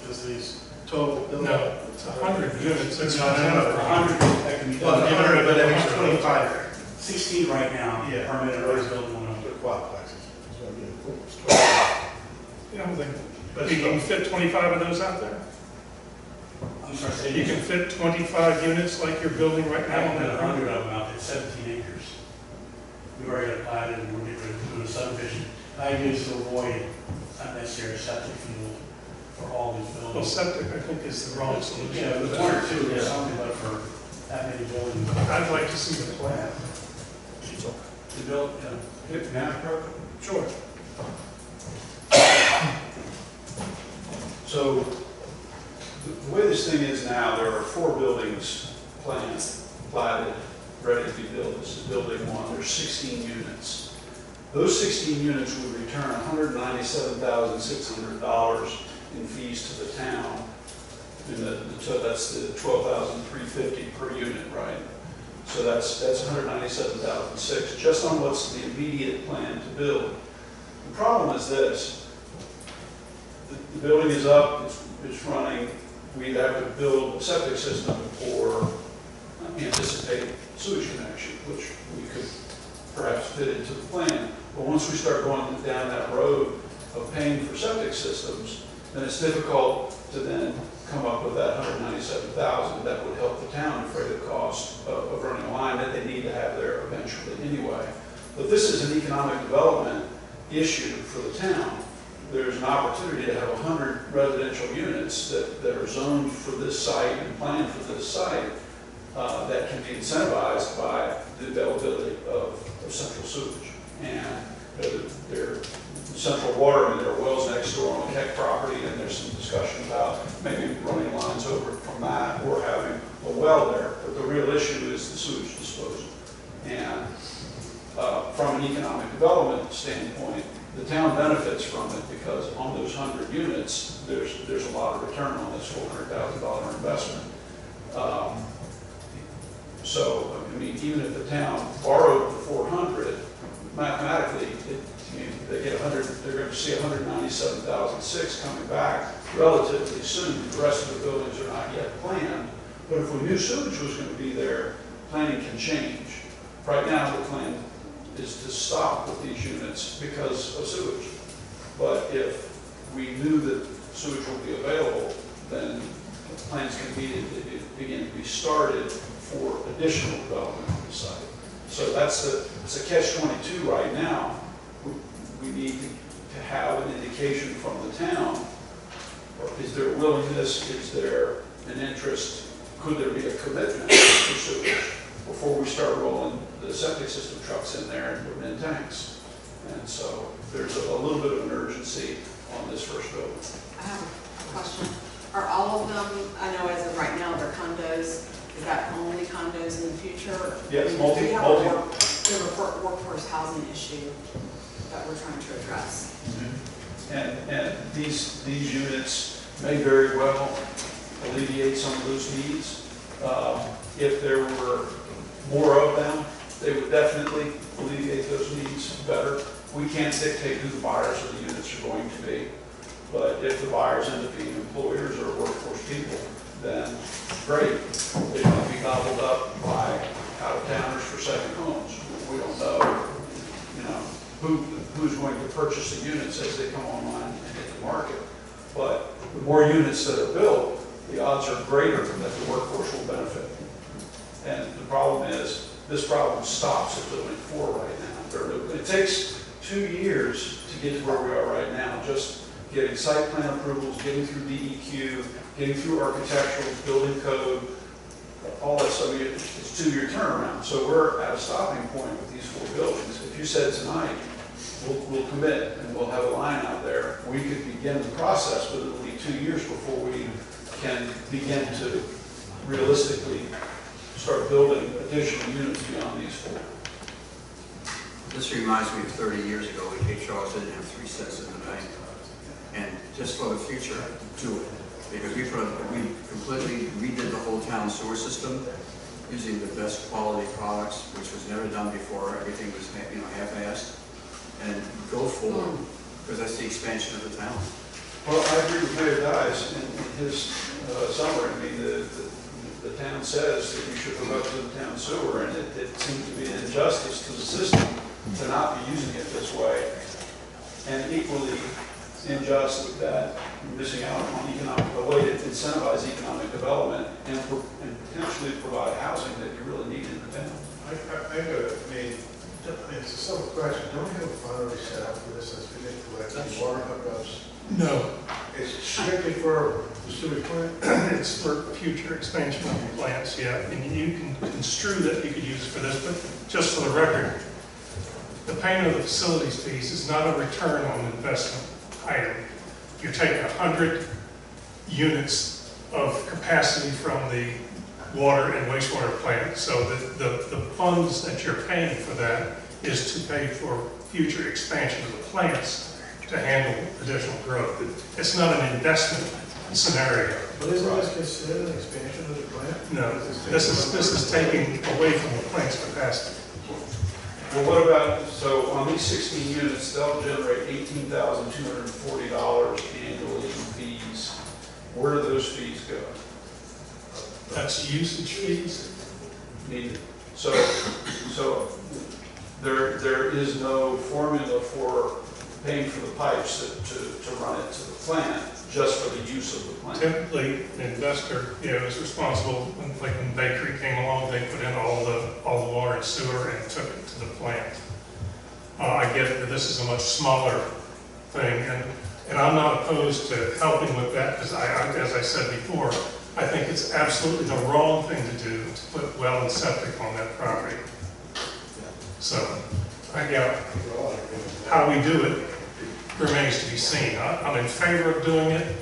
is these total building? No, it's 100 units. It's No, not no, no, enough. 100 that can be done, 100, but that means 25, 16 right now, Yeah. permitted, or is building one of them. They're quadplexes. Yeah, I think, but you can fit 25 of those out there? I'm sorry, say You can fit 25 units like you're building right I now? don't know, 100 of them out there, 17 acres. We already got platted and we're getting ready to do a subdivision. I use to avoid unnecessary septic field for all these Well, buildings. septic, I think, is the wrong solution. Yeah, there's 1 or 2 or something, but for that many buildings. I'd like to see the plan. To build, hit math program? Sure. So, the way this thing is now, there are 4 buildings planned, platted, ready to be built. This is building 1. There's 16 units. Those 16 units would return $197,600 in fees to the town. And so that's the $12,350 per unit, right? So that's $197,600 just on what's the immediate plan to build. The problem is this. The building is up, it's running. We'd have to build a septic system or anticipate sewage connection, which we could perhaps fit into the plan. But once we start going down that road of paying for septic systems, then it's difficult to then come up with that $197,000 that would help the town defray the cost of running a line that they need to have there eventually anyway. But this is an economic development issue for the town. There's an opportunity to have 100 residential units that are zoned for this site and planned for this site that can be incentivized by the availability of central sewage. And their central water, I mean, there are wells next door on the Keck property, and there's some discussion about maybe running lines over from that or having a well there. But the real issue is the sewage disposal. And from an economic development standpoint, the town benefits from it because on those 100 units, there's a lot of return on this $400,000 investment. So, I mean, even if the town borrowed the 400, mathematically, they get 100. They're going to see 197,600 coming back relatively soon. The rest of the buildings are not yet planned. But if we knew sewage was going to be there, planning can change. Right now, the plan is to stop with these units because of sewage. But if we knew that sewage would be available, then plans can begin to be started for additional development on the site. So it's a catch-22 right now. We need to have an indication from the town, or is there willingness, is there an interest, could there be a commitment for sewage before we start rolling the septic system trucks in there and putting in tanks? And so there's a little bit of an urgency on this first building. I have a question. Are all of them, I know as of right now, they're condos, is that only condos in the future? Yes, We have a workforce housing issue that we're trying to address. And these units may very well alleviate some of those needs. If there were more of them, they would definitely alleviate those needs better. We can't dictate who the buyers of the units are going to be. But if the buyers end up being employers or workforce people, then great. They don't be gobbled up by out-of-towners for second homes. We don't know, you know, who's going to purchase the units as they come online and hit the market. But the more units that are built, the odds are greater that the workforce will benefit. And the problem is, this problem stops at building 4 right now. It takes 2 years to get to where we are right now, just getting site plan approvals, getting through DEQ, getting through architectural, building code, all that stuff. It's a 2-year turnaround. So we're at a stopping point with these 4 buildings. If you said tonight, we'll commit and we'll have a line out there, we could begin the process, but it'll be 2 years before we can begin to realistically start building additional units beyond these 4. This reminds me of 30 years ago, when Kate Charles didn't have 3 cents in the bank. And just for the future, do it. Because we completely redid the whole town sewer system using the best quality products, which was never done before. Everything was, you know, half-assed. And go forward, because that's the expansion of the town. Well, I agree with Mayor Dice in his summary. I mean, the town says that we should hook up to the town sewer, and it seems to be an injustice to the system to not be using it this way. And equally unjust that we're missing out on a way to incentivize economic development and potentially provide housing that you really need in the town. It's a simple question. Don't we have a fund already set up for this as we did collect water hookups? No. It's strictly for the sewage plant? It's for future expansion of the plants, yeah. And you can construe that you could use it for this, but just for the record, the payment of the facilities fees is not a return on investment item. You're taking 100 units of capacity from the water and wastewater plant, so the funds that you're paying for that is to pay for future expansion of the plants to handle additional growth. It's not an investment scenario. But isn't this considered an expansion of the plant? No, this is taking away from the plant's capacity. Well, what about, so on these 16 units, they'll generate $18,240 annually in fees. Where do those fees go? That's usage fees. Needed. So there is no formula for paying for the pipes to run it to the plant, just for the use of the plant. Typically, the investor, is responsible. Like when Bay Creek came along, they put in all the water and sewer and took it to the plant. I get that this is a much smaller thing, and I'm not opposed to helping with that because as I said before, I think it's absolutely the wrong thing to do to put well and septic on that property. So, how we do it remains to be seen. I'm in favor of doing it,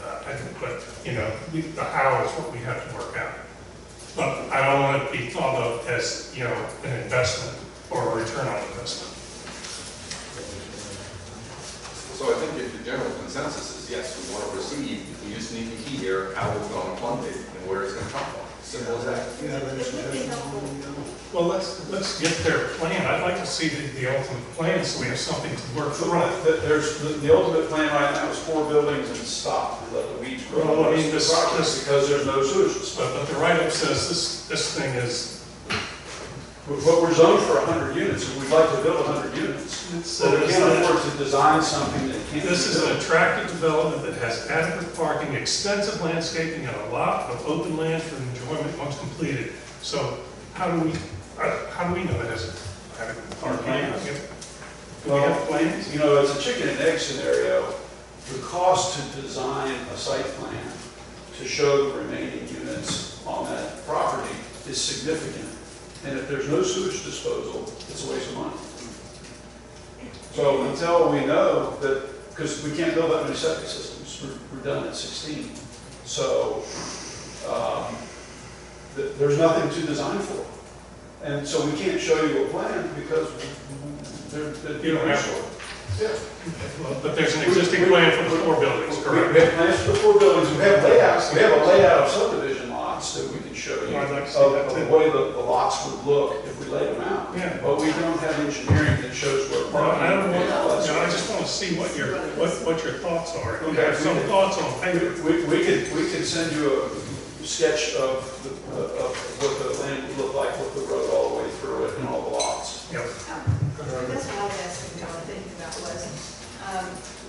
but the how is what we have to work out. But I don't want it to be thought of as an investment or a return on investment. So I think the general consensus is yes, we want to proceed. We just need to hear how we're going to fund it and where it's going to come from. Simple as that. Well, let's get their plan. I'd like to see the ultimate plan so we have something to work from. There's the ultimate plan right now is 4 buildings and stop and let the weeds grow. Well, I mean, because there's no sewage disposal. But the write-up says this thing is. But we're zoned for 100 units, and we'd like to build 100 units. So we can't afford to design something that can't. This is an attractive development that has adequate parking, extensive landscaping, and a lot of open land for enjoyment once completed. So how do we know it has adequate parking? Do we have plans? It's a chicken and egg scenario. The cost to design a site plan to show the remaining units on that property is significant. And if there's no sewage disposal, it's a waste of money. So until we know that, because we can't build that many septic systems, we're done at 16. So there's nothing to design for. And so we can't show you a plan because you don't have one. Yeah. But there's an existing plan for the 4 buildings, correct? We have plans for the 4 buildings. We have layouts. We have a layout of subdivision lots that we can show you I'd like to see of that the too. way the lots would look if we laid them out. Yeah. But we don't have engineering that shows where parking. I don't want. I just want to see what your thoughts are. You Okay. have some thoughts on paper. We could send you a sketch of what the land would look like with the road all the way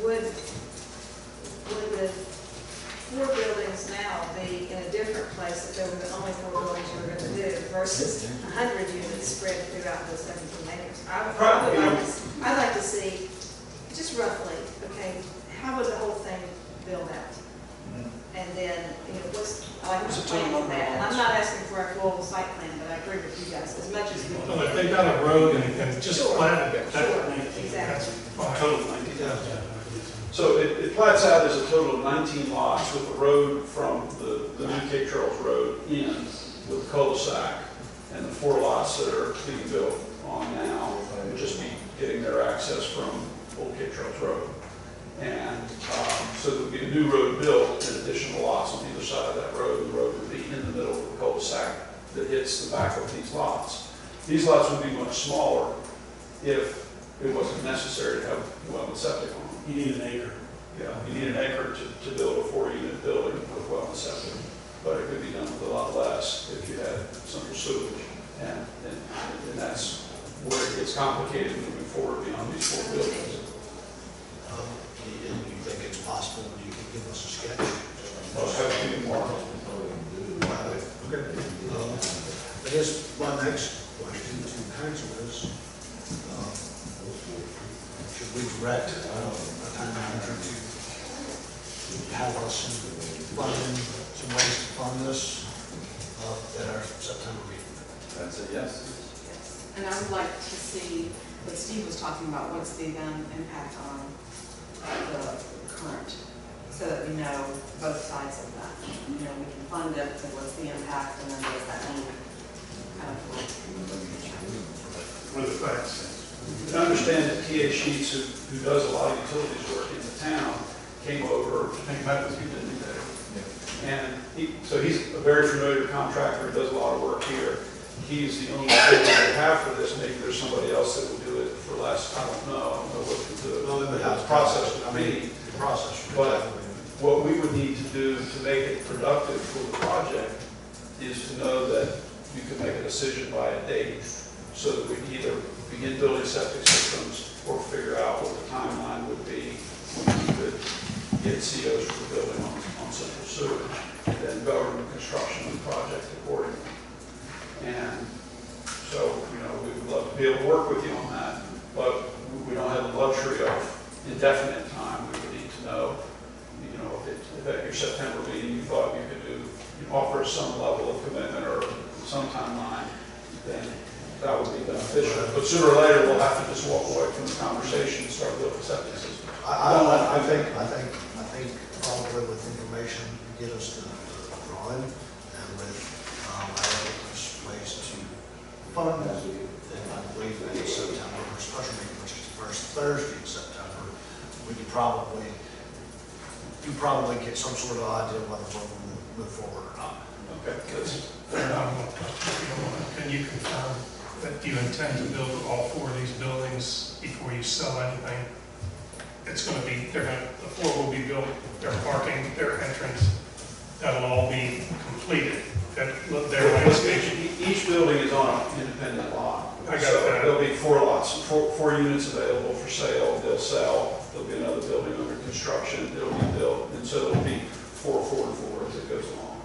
would the 4 buildings now be in a different place if there were the only 4 buildings you were going to do versus 100 units spread throughout the 17 acres? I'd like to see, just roughly, okay, how would the whole thing build out? And then, I like the plan for that. And I'm not asking for a full site plan, but I agree with you guys, as much as we can. Well, if they got a road and just flattened it, Sure, exactly. Total of 19. So it plats out as a total of 19 lots with a road from the new Cape Charles Road in with a cul-de-sac, and the 4 lots that are being built on now would just be getting their access from Old Cape Charles Road. And so there would be a new road built in additional lots on either side of that road. The road would be in the middle of the cul-de-sac that hits the back of these lots. These lots would be much smaller if it wasn't necessary to have well and septic on them. You need an acre. Yeah, you need an acre to build a 4-unit building with well and septic, but it could be done with a lot less if you had central sewage. And that's where it gets complicated moving forward beyond these 4 buildings. And you think it's possible you can give us a sketch? I'll have to do more. Okay. I guess my next question to council is, should we direct a town manager to have us fund some ways to fund this at our September meeting? That's a yes. Yes. And I would like to see what Steve was talking about, what's the then impact on the current, so that we know both sides of that. We can fund it, but what's the impact, and then what does that mean? What are the facts? I understand that T.A. Sheets, who does a lot of utilities work in the town, came over to think about this, didn't he? And so he's a very familiar contractor, he does a lot of work here. He's the only thing that we have for this. Maybe there's somebody else that will do it for less. I don't know. I don't know what the process would be. But what we would need to do to make it productive for the project is to know that you can make a decision by a date so that we can either begin building septic systems or figure out what the timeline would be when we could get COs for building on central sewage and then govern the construction of the project accordingly. And so, we would love to be able to work with you on that, but we don't have the luxury of indefinite time. We would need to know, if at your September meeting you thought you could offer some level of commitment or some timeline, then that would be beneficial. But sooner or later, we'll have to just walk away from the conversation and start building septic systems. I think probably with information, you get us the drawing, and with ways to fund that, then I believe that in September, or special meeting, which is the first Thursday in September, we could probably get some sort of idea whether we're going to move forward or not. Okay, good. Can you confirm that you intend to build all 4 of these buildings before you sell anything? It's going to be, the 4 will be built, their parking, their entrance, that'll all be completed. Each building is on an independent lot. I got so that. There'll be 4 lots, 4 units available for sale. They'll sell. There'll be another building under construction. It'll be built, and so there'll be 4, 4, and 4 as it goes along.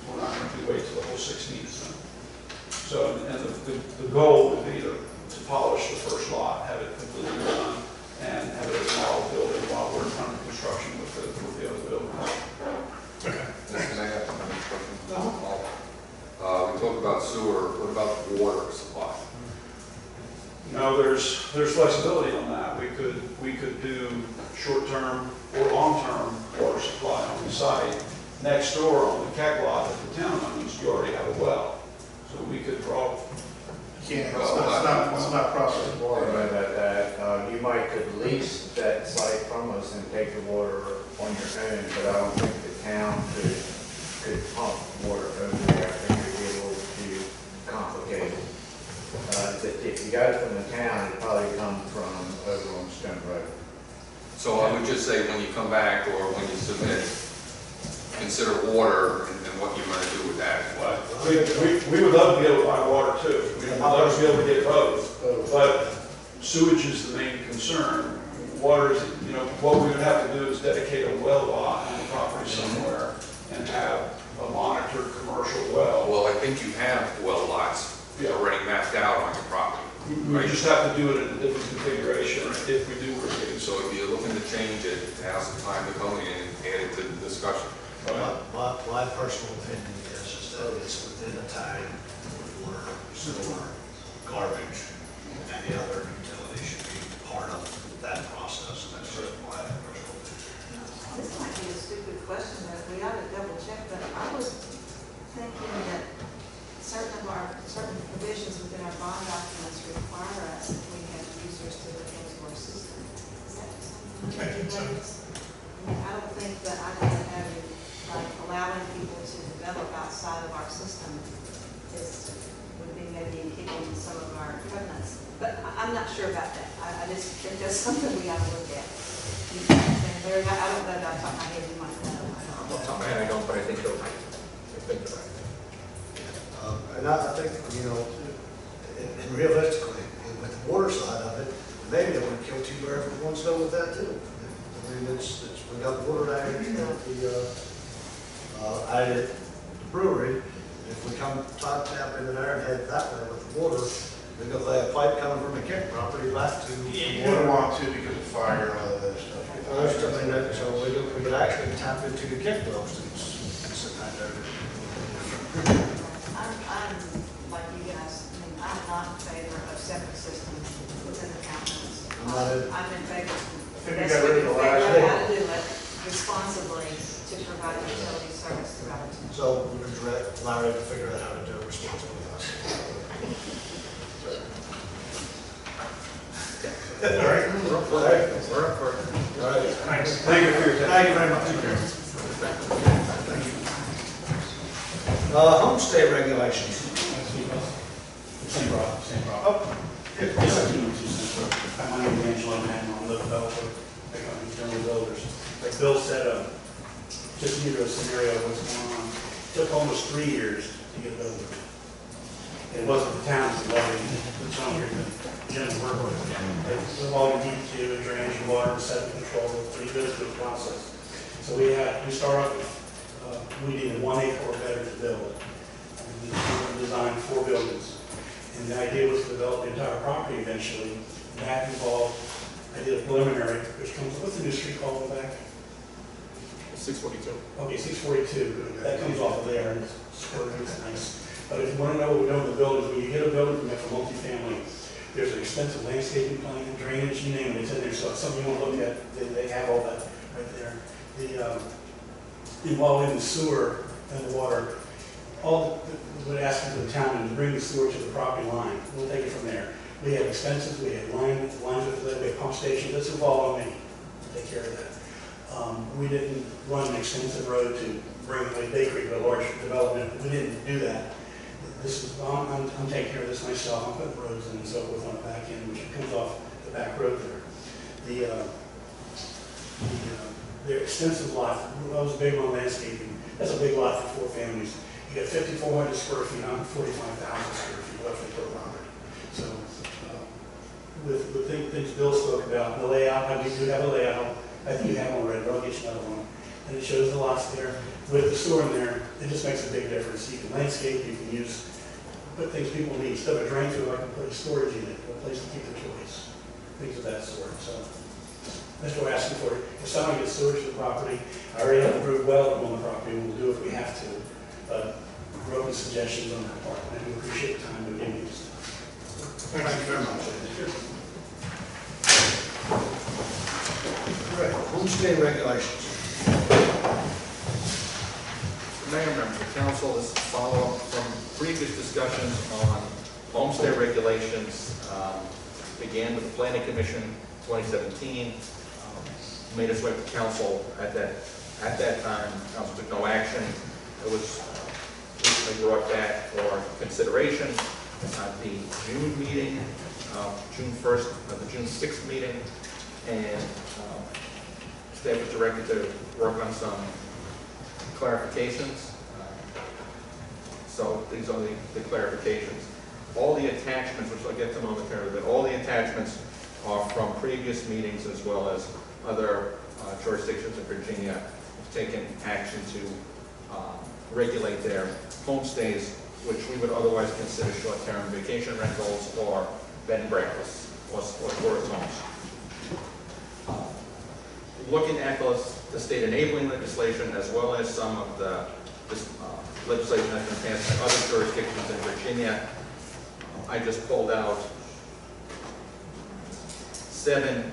We're not going to wait till the whole 6 needs them. So, and the goal would be to polish the first lot, have it completely done, and have it as a model building while we're under construction with the other buildings. Okay. Can I ask another question? We talked about sewer. What about water supply? There's flexibility on that. We could do short-term or long-term water supply on the site. Next door on the keg lot that the town owns, you already have a well, so we could draw. It's not processed water. About that, you might could lease that site from us and take the water on your own, but I don't think the town could pump water over there. I think it'd be a little too complicated. If you got it from the town, it'd probably come from over on Stone Road. So I would just say when you come back or when you submit, consider water and what you're going to do with that. We would love to be able to buy water too. We'd love to be able to get both, but sewage is the main concern. water is, you know, what we're gonna have to do is dedicate a well lot on the property somewhere and have a monitored commercial well. Well, I think you have well lots already mapped out on your property. We just have to do it in a different configuration if we do proceed. So if you're looking to change it, now's the time to come in and add it to the discussion. My personal opinion is that it's within the time water, sewer, garbage, and the other utilities should be part of that process. That's just my personal opinion. This might be a stupid question, but we ought to double check, but I was thinking that certain provisions within our bond documents require us, if we have users to look into our system. Is that something? I think so. I mean, I don't think that I can have, like, allowing people to develop outside of our system would be maybe keeping some of our covenants. But I'm not sure about that. I just think that's something we have to look at. And Larry, I don't know that off the top of my head, you might know. Off the top of my head, I don't, but I think you're right. I think you're right. And I think, you know, and realistically, with the water side of it, maybe it would kill two birds with one stone with that too. I mean, we got the water down here, out at the brewery. If we come tap into there and head that way with the water, we're gonna lay a pipe coming from the Kent property back to the You water. don't want to because of fire and all of that stuff. So we could actually tap into the Kent wells and sit right there. I'm like you guys, I mean, I'm not in favor of septic systems within the counties. I'm in favor of the think we best got we rid can of the figure last out how to do it responsibly to provide utility service throughout our town. So we could direct Larry to figure out how to do it responsibly. All right. We're up for it. All right. Thanks. Thank you for your time. Thank you very much. Homestay regulations. Same problem. Oh. My name is Angelo Mann, I'm the developer, general builders. Like Bill said, just to give you a scenario of what's going on, it took almost 3 years to get a building. It wasn't the town's level, it's on here, the general work with it. With all the DEQ, drainage, water, and septic control, it goes through the process. So we start off with, we needed 1 acre or better to build. We designed 4 buildings. And the idea was to develop the entire property eventually. That involved, I did a preliminary, which comes, what's the new street called in the back? 642. Okay, 642. That comes off of there, and it's nice. But if you want to know what we're doing with the buildings, when you get a building permit for multifamily, there's an extensive landscaping plan, drainage, you name it, it's in there. So if something you want to look at, they have all that right there. Involving the sewer and the water, we're asking the town to bring the sewer to the property line. We'll take it from there. We have expenses, we have lines with that, we have pump stations. That's involved on me to take care of that. We didn't run an extensive road to bring a bakery to a large development. We didn't do that. I'm taking care of this myself. I'm putting roads in and so forth on the back end, which comes off the back road there. The extensive lot, I was big on landscaping. That's a big lot for 4 families. You got 5,400 square feet on 45,000 square feet roughly per property. So with the things Bill spoke about, the layout, I do have a layout. I think you have one already, but I'll get you another one. And it shows the lots there. With the sewer in there, it just makes a big difference. You can landscape, you can put things people need. Instead of a drain field, I can put a storage unit, a place to keep the toys, things of that sort. So that's what we're asking for. If somebody gets sewage to the property, I already have approved well on the property, we'll do if we have to. We're open suggestions on that part. I do appreciate the time we're giving you. Thank you very much. All right, homestay regulations. Mayor, members of council, this is a follow-up from previous discussions on homestay regulations. Began with the Planning Commission 2017, made its way to council at that time. Council took no action. It was recently brought back for consideration at the June meeting, June 1st, the June 6th meeting, and staff was directed to work on some clarifications. So these are the clarifications. All the attachments, which I'll get to momentarily, but all the attachments are from previous meetings, as well as other jurisdictions in Virginia, have taken action to regulate their homestays, which we would otherwise consider short-term vacation rentals or bed and breakfasts or tourist homes. Looking at the state enabling legislation, as well as some of the legislation that's been passed by other jurisdictions in Virginia, I just pulled out 7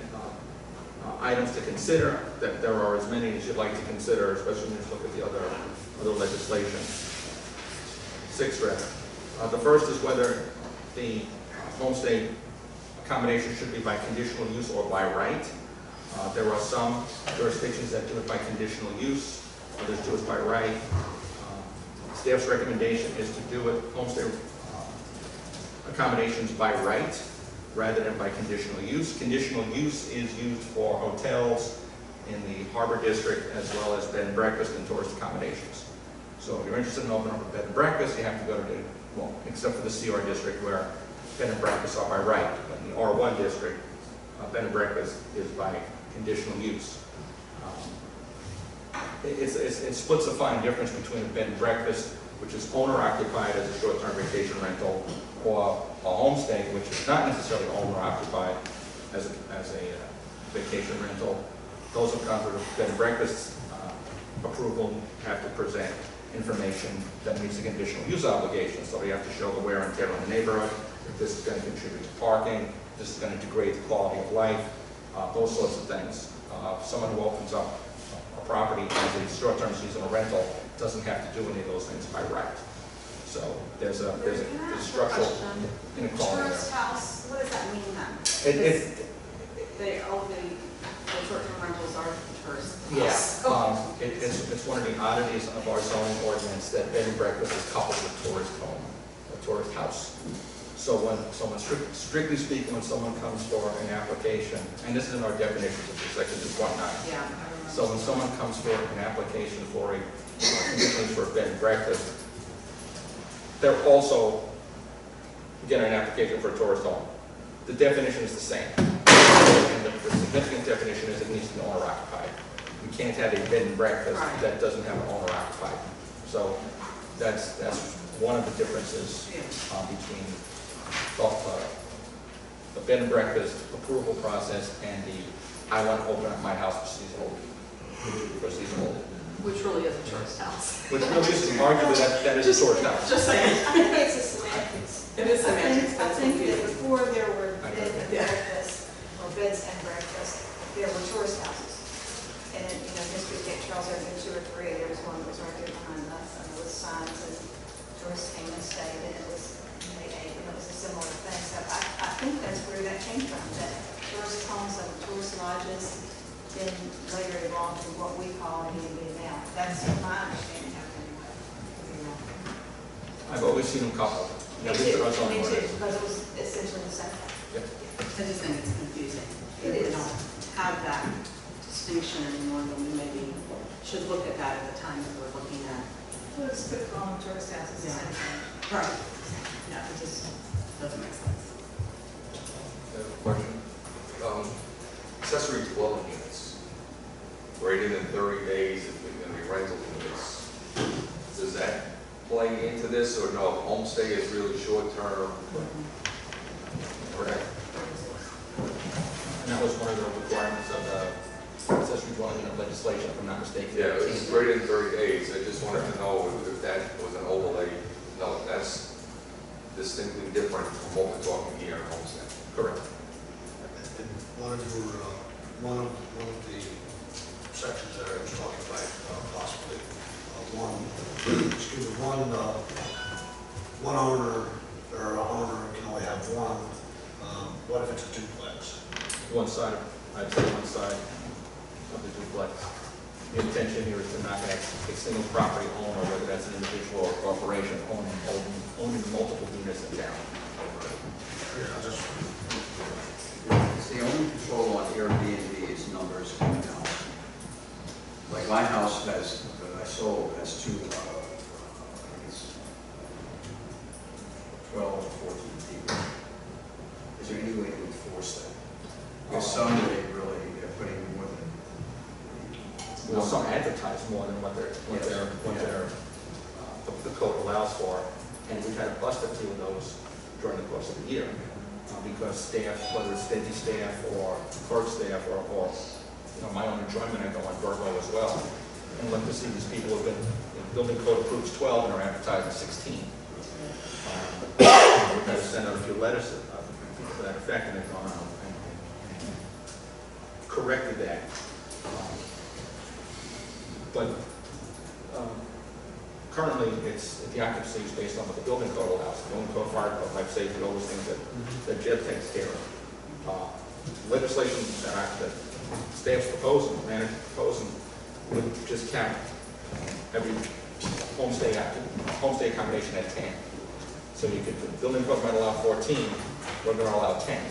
items to consider. That there are as many as you'd like to consider, especially when you look at the other legislation. 6 rather. The first is whether the homestay accommodation should be by conditional use or by right. There are some jurisdictions that do it by conditional use, others do it by right. Staff's recommendation is to do it, homestay accommodations by right rather than by conditional use. Conditional use is used for hotels in the Harbor District as well as bed and breakfast and tourist accommodations. So if you're interested in opening up a bed and breakfast, you have to go to well, except for the CR District where bed and breakfasts are by right. But in the R1 District, bed and breakfast is by conditional use. It splits a fine difference between a bed and breakfast, which is owner-occupied as a short-term vacation rental, or a homestay, which is not necessarily owner-occupied as a vacation rental. Those who come to the bed and breakfast approval have to present information that meets the conditional use obligation. So we have to show the wear and tear on the neighborhood, if this is going to contribute to parking, if this is going to degrade the quality of life, those sorts of things. Someone who opens up a property as a short-term seasonal rental doesn't have to do any of those things by right. So there's a structural inequality Tourist there. house, what does that mean then? All the short-term rentals are tourist. Yeah, it's one of the oddities of our zoning ordinance that bed and breakfast is coupled with tourist home, a tourist house. So when someone, strictly speaking, when someone comes for an application, and this is in our definitions of section 2.9. Yeah. So when someone comes for an application for conditions for a bed and breakfast, they're also getting an application for a tourist home. The definition is the same. And the significant definition is it needs to be owner occupied. We can't have a bed and breakfast that doesn't have an owner occupied. So that's one of the differences between the bed and breakfast approval process and the I want to open up my house for seasonal. Which really is a tourist house. Which really is arguably that is a tourist house. Just saying. I think it's a semantics. It is semantics. I think that before there were bed and breakfast, or beds and breakfast, there were tourist houses. And you know, Mr. Dick Charles, there have been 2 or 3. There was one that was right there behind us, and there was signs and tourists came and stayed, and it was they ate, and it was a similar thing. So I think that's where that came from. That tourist homes and tourist lodges then later evolved to what we call Airbnb now. That's my understanding of it anyway. I've always seen them coupled. Me too, because it was essentially the same thing. Yeah. I just think it's confusing. It is. We don't have that distinction anymore, then we maybe should look at that at the time that we're looking at. Well, it's put on tourist houses, the same thing. Right. Yeah, it just doesn't make sense. I have a question. Accessory dwelling units, greater than 30 days if they're going to be rental units. Does that play into this, or no? Homestay is really short term. Correct. And that was one of the requirements of the accessory dwelling unit legislation, if I'm not mistaken. Yeah, it's greater than 30 days. I just wanted to know if that was an overlay. No, that's distinctly different from what we're talking here in homestead. Correct. One of the sections there was talking about possibly one owner or an owner can only have one. What if it's a duplex? One side, I'd say one side of the duplex. The intention here is to not have a single property owner, whether that's an individual or a corporation, owning multiple units in town. The only control on Airbnb is numbers in the house. Like my house has, that I sold, has 2, I think it's 12 or 14 people. Is there any way to enforce that? Because some they really, they're putting more than. Well, some advertise more than what the code allows for, and we've had a bust a few of those during the course of the year, because staff, whether it's steady staff or clerk staff or my own enjoyment, I go on Virgo as well, and look to see these people who've been, building code approves 12 and are advertising 16. We've got to send out a few letters to that effect, and they've gone on and corrected that. But currently, the occupancy is based on what the building code allows. The building code, fire code, life safety, all those things that Jeb takes care of. Legislation that staff's proposing, manager's proposing, would just cap every homestay accommodation at 10. So you could, the building code might allow 14, we're going to allow 10.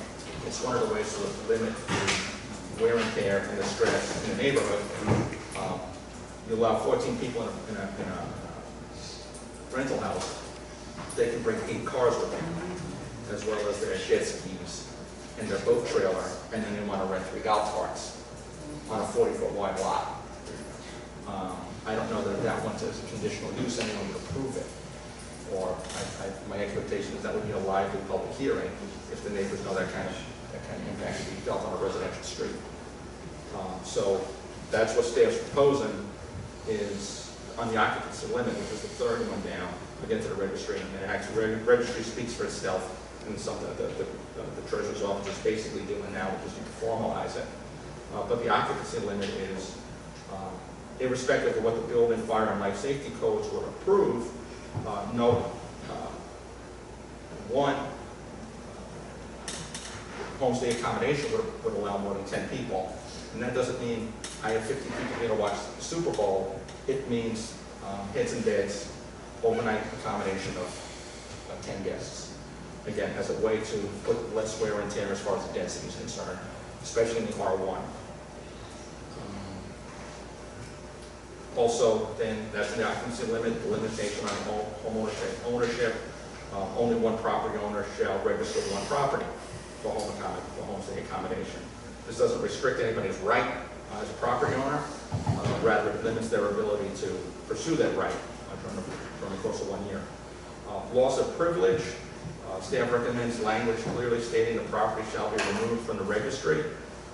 It's one of the ways to limit the wear and tear and the stress in the neighborhood. You allow 14 people in a rental house, they can bring 8 cars with them, as well as their jet skis and their boat trailer, and then they want to rent 3 golf carts on a 40-foot wide lot. I don't know that went as a conditional use, anyone would approve it. Or my expectation is that would be a lively public hearing if the neighbors know that kind of impact should be felt on a residential street. So that's what staff's proposing, is on the occupancy limit, which is the third one down, again to the registry, and actually the registry speaks for itself, and it's something that the treasurer's office is basically doing now, because you can formalize it. But the occupancy limit is, irrespective of what the building, fire, and life safety codes would approve, one homestay accommodation would allow more than 10 people. And that doesn't mean I have 50 people here to watch the Super Bowl. It means heads and beds, overnight accommodation of 10 guests. Again, as a way to put less wear and tear as far as the density is concerned, especially in the R1. Also, then that's the occupancy limit, the limitation on home ownership. Only one property owner shall register one property for homestay accommodation. This doesn't restrict anybody's right as a property owner, rather it limits their ability to pursue that right during the course of 1 year. Loss of privilege, staff recommends language clearly stating the property shall be removed from the registry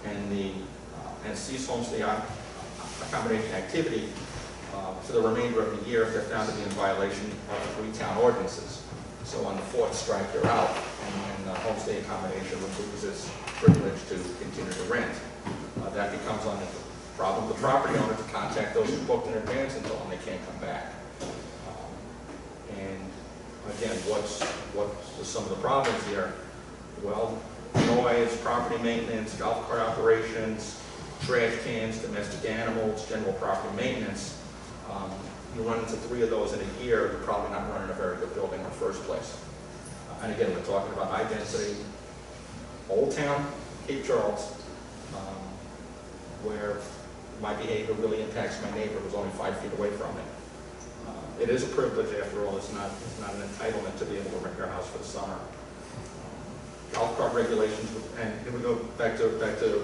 and cease homestay accommodation activity for the remainder of the year if they're found to be in violation of 3 town ordinances. So on the 4th strike, they're out, and the homestay accommodation removes its privilege to continue to rent. That becomes on the problem of the property owner to contact those who booked in advance and tell them they can't come back. And again, what's some of the problems here? Well, noise, property maintenance, golf cart operations, trash cans, domestic animals, general property maintenance. You run into 3 of those in a year, you're probably not running a very good building in the first place. And again, we're talking about high density, Old Town, Cape Charles, where my behavior really impacts my neighbor who's only 5 feet away from it. It is a privilege after all, it's not an entitlement to be able to rent your house for the summer. Golf cart regulations, and here we go back to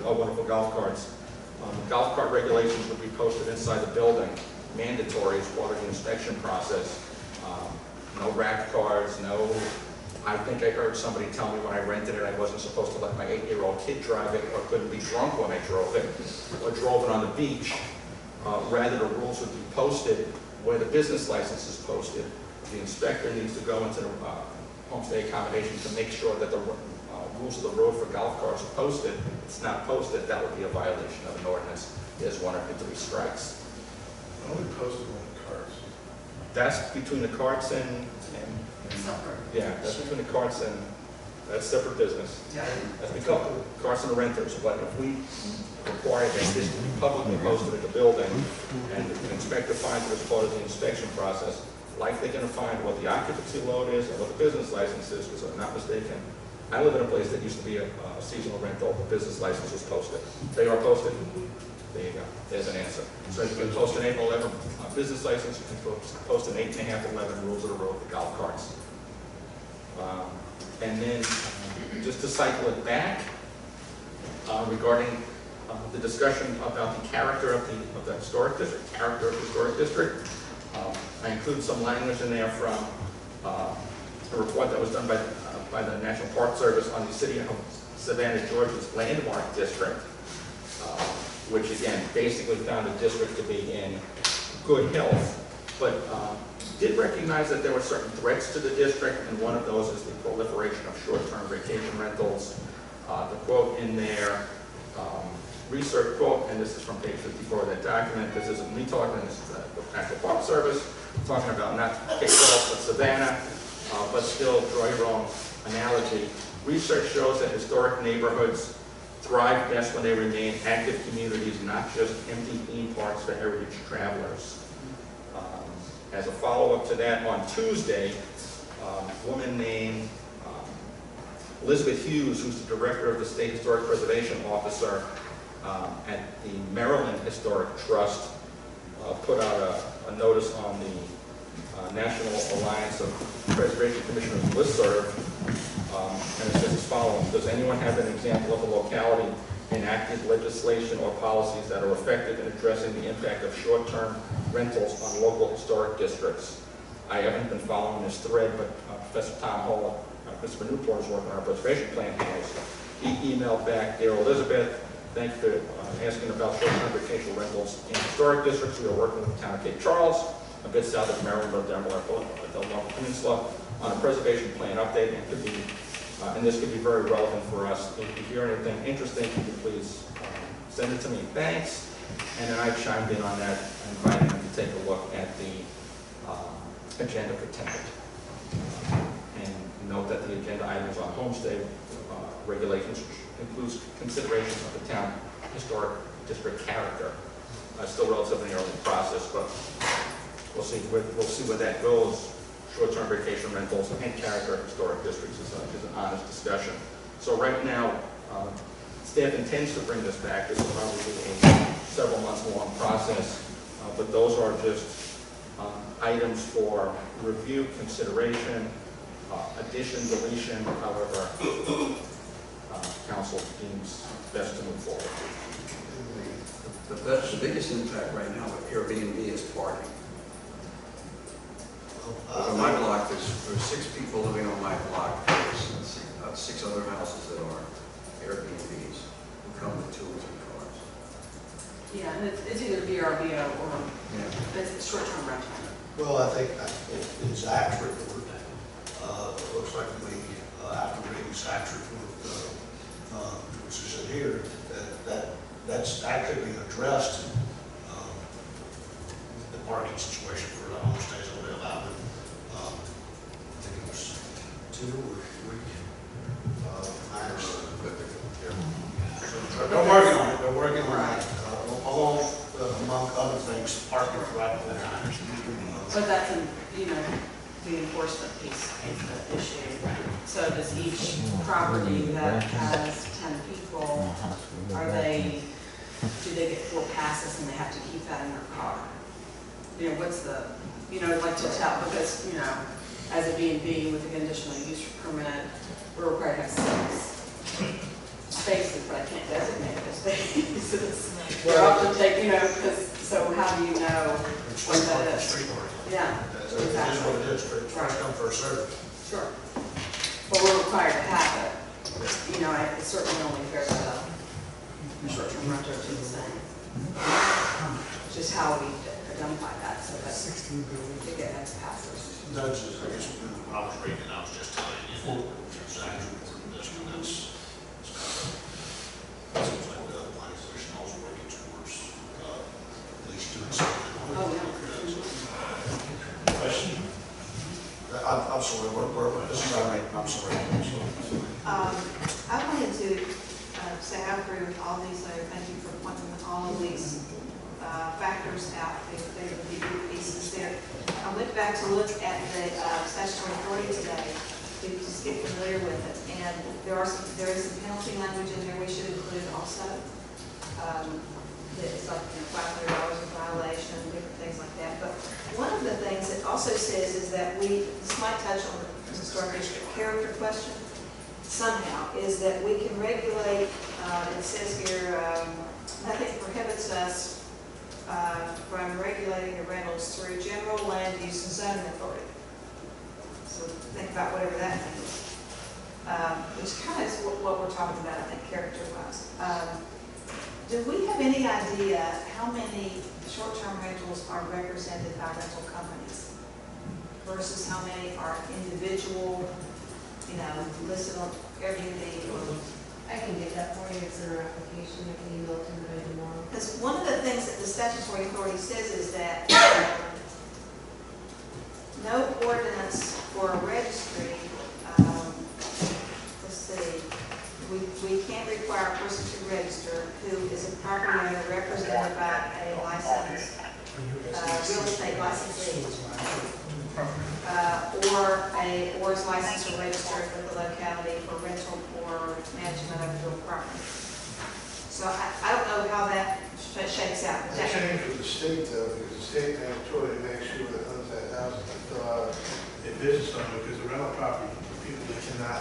wonderful golf carts. Golf cart regulations would be posted inside the building, mandatory as part of the inspection process. No rack cars, no, I think I heard somebody tell me when I rented it I wasn't supposed to let my 8-year-old kid drive it, or couldn't be drunk when I drove it, or drove it on the beach. Rather, the rules would be posted where the business license is posted. The inspector needs to go into the homestay accommodation to make sure that the rules of the road for golf carts are posted. If it's not posted, that would be a violation of an ordinance. There's 1 or 3 strikes. Only posted on the carts. That's between the carts and yeah, that's between the carts and that's separate business. Yeah. That's between carts and the renters. But if we require that this to be publicly posted at the building and the inspector finds it as part of the inspection process, likely going to find what the occupancy load is and what the business license is, because I'm not mistaken. I live in a place that used to be a seasonal rental. The business license was posted. They are posted. There you go. There's an answer. So you can post an 8-11 business license. You can post an 8.5 11 rules of the road for golf carts. And then just to cycle it back, regarding the discussion about the character of the historic district, I include some language in there from a report that was done by the National Park Service on the city of Savannah, Georgia's landmark district, which again basically found the district to be in good health, but did recognize that there were certain threats to the district, and one of those is the proliferation of short-term vacation rentals. The quote in there, research quote, and this is from page 54 of that document. This isn't me talking, this is the National Park Service talking about not Cape Charles but Savannah, but still draw your own analogy. Research shows that historic neighborhoods thrive best when they remain active communities, not just empty theme parks for heritage travelers. As a follow-up to that, on Tuesday, a woman named Elizabeth Hughes, who's the director of the State Historic Preservation Officer at the Maryland Historic Trust, put out a notice on the National Alliance of Preservation Commissioners listserv, and it says as follows: does anyone have an example of a locality enacted legislation or policies that are effective in addressing the impact of short-term rentals on local historic districts? I haven't been following this thread, but Professor Tom Hall, Christopher Newport is working on our preservation plan case. He emailed back, "Dear Elizabeth, thanks for asking about short-term vacation rentals in historic districts. We are working with the town of Cape Charles, a bit south of Maryland, but down the Delmarva Peninsula, on a preservation plan update, and this could be very relevant for us. If you hear anything interesting, could you please send it to me? Thanks." And then I chimed in on that, inviting them to take a look at the agenda for tonight. And note that the agenda items on homestay regulations includes considerations of the town historic district character. Still relatively early process, but we'll see where that goes. Short-term vacation rentals and character of historic districts is an honest discussion. So right now, staff intends to bring this back. This will probably be a several months long process, but those are just items for review, consideration, addition, deletion, however council deems best to move forward. The biggest impact right now with Airbnb is parking. On my block, there's 6 people living on my block. There's 6 other houses that are Airbnbs who come with 2 or 3 cars. Yeah, and it's either VRBO or it's short-term rental. Well, I think it's Zach's report. It looks like after reading Zach's report, which is in here, that's actually being addressed, the parking situation for the homestays will be allowed. I think it was 2 or 3 minors. So they're working on it. They're working on it. Along, among other things, parking for rifle minors. But that's the enforcement piece is the issue. So does each property that has 10 people, do they get 4 passes and they have to keep that in their car? What's the, like to tell, because, as a B&B with a conditional use permit, we're required to have 6 spaces, but I can't designate those spaces. We're often take, so how do you know what that is? Yeah. It is what it is, first come, first served. Sure. But we're required to have it. It's certainly only fair to the short-term renter to the same. Just how we identify that so that they get X passes. That's just, I guess, when I was reading, I was just telling you, there's actually this one, that's seems like the planning commission also working towards at least doing something. Oh, yeah. Question? I'm sorry, this is all right, I'm sorry. I wanted to say I agree with all these, thank you for pointing all of these factors out. They would be good pieces there. I went back to look at the statutory authority today to just get familiar with it, and there is some penalty language in there we should include also. It's like $500 a violation, different things like that. But one of the things it also says is that this might touch on the historic district character question somehow, is that we can regulate, it says about whatever that means. Which kind of is what we're talking about, I think, character-wise. Do we have any idea how many short-term rentals are represented by rental companies versus how many are individual, listed on Airbnb or? I can get that for you, it's in our application, I can email it to everybody tomorrow. Because one of the things that the statutory authority says is that no ordinance for a registry, let's see, we can't require a person to register who is a property owner represented by a licensed real estate licensee, or is licensed or registered with the locality for rental or management of real property. So I don't know how that shakes out. That changed with the state though, because the state mandatory makes sure that untitled houses can fill out a business owner, because the rental property, people, they cannot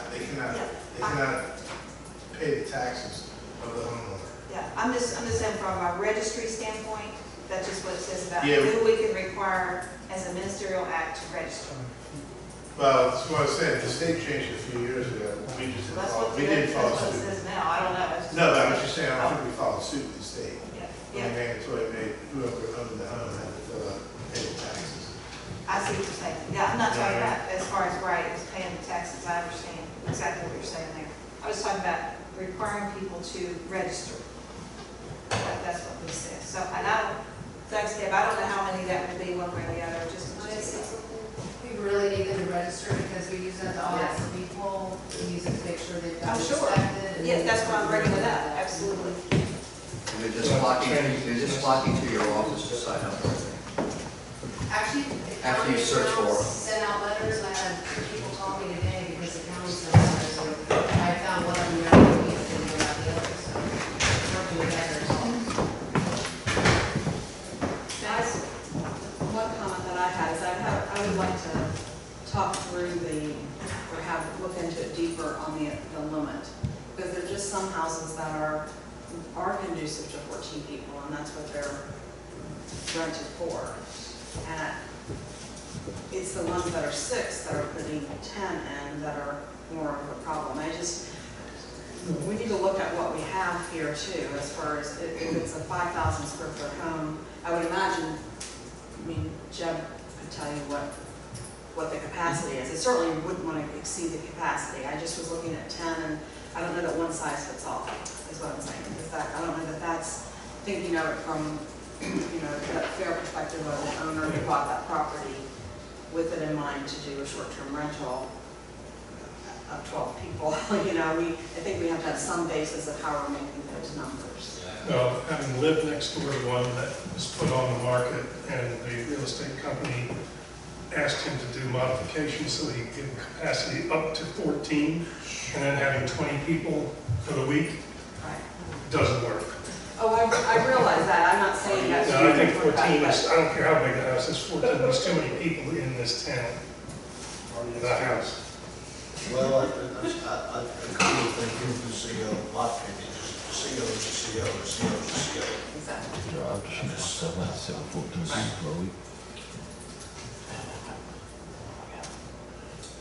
pay the taxes of the homeowner. Yeah, I'm just saying from a registry standpoint, that's just what it says about Yeah. who we can require as a ministerial act to register. Well, that's what I was saying, the state changed it a few years ago, we just didn't follow, we didn't follow That's what it suit. says now, I don't know. No, but I'm just saying, I don't think we followed suit with the state. Yeah, When yeah, mandatory made whoever owned the home had to fill out, pay the taxes. I see what you're saying. Yeah, I'm not talking about as far as is paying the taxes, I understand exactly what you're saying there. I was talking about requiring people to register. That's what this says. So, and thanks, Deb, I don't know how many that would be one way or the other, just. We really need them to register because we use it to audit for people, we use it to make sure they've got I'm sure. inspected. Yes, that's why I'm bringing it up, absolutely. And they're just flocking to your office to sign up. Actually, After you search for them. send out letters, and I had people call me today because the county sent letters, so I found one of them there, and we didn't know about the other, so working together. One comment that I had is I would like to talk through look into it deeper on the limit. Because there are just some houses that are conducive to 14 people, and that's what they're rented for. And it's the ones that are 6 that are putting 10 in that are more of a problem. We need to look at what we have here too, as far as if it's a 5,000 square foot home. I would imagine, Jeb could tell you what the capacity is. It certainly wouldn't want to exceed the capacity. I just was looking at 10, and I don't know that one size fits all, is what I'm saying. I don't know that that's thinking of it from, that fair perspective of an owner who bought that property with it in mind to do a short-term rental of 12 people. I think we have to have some basis of how we're making those numbers. Well, having lived next door to one that was put on the market, and the real estate company asked him to do modifications so he could give capacity up to 14, and then having 20 people for the week, doesn't work. Oh, I realize that. I'm not saying that. No, I think 14 is, I don't care how big the house is, 14 is too many people in this town, in that house. Well, I agree with the CEO, my opinion, the CEO is the CEO, the CEO is the CEO. Exactly. I'll just shoot myself out 7-14 people per week.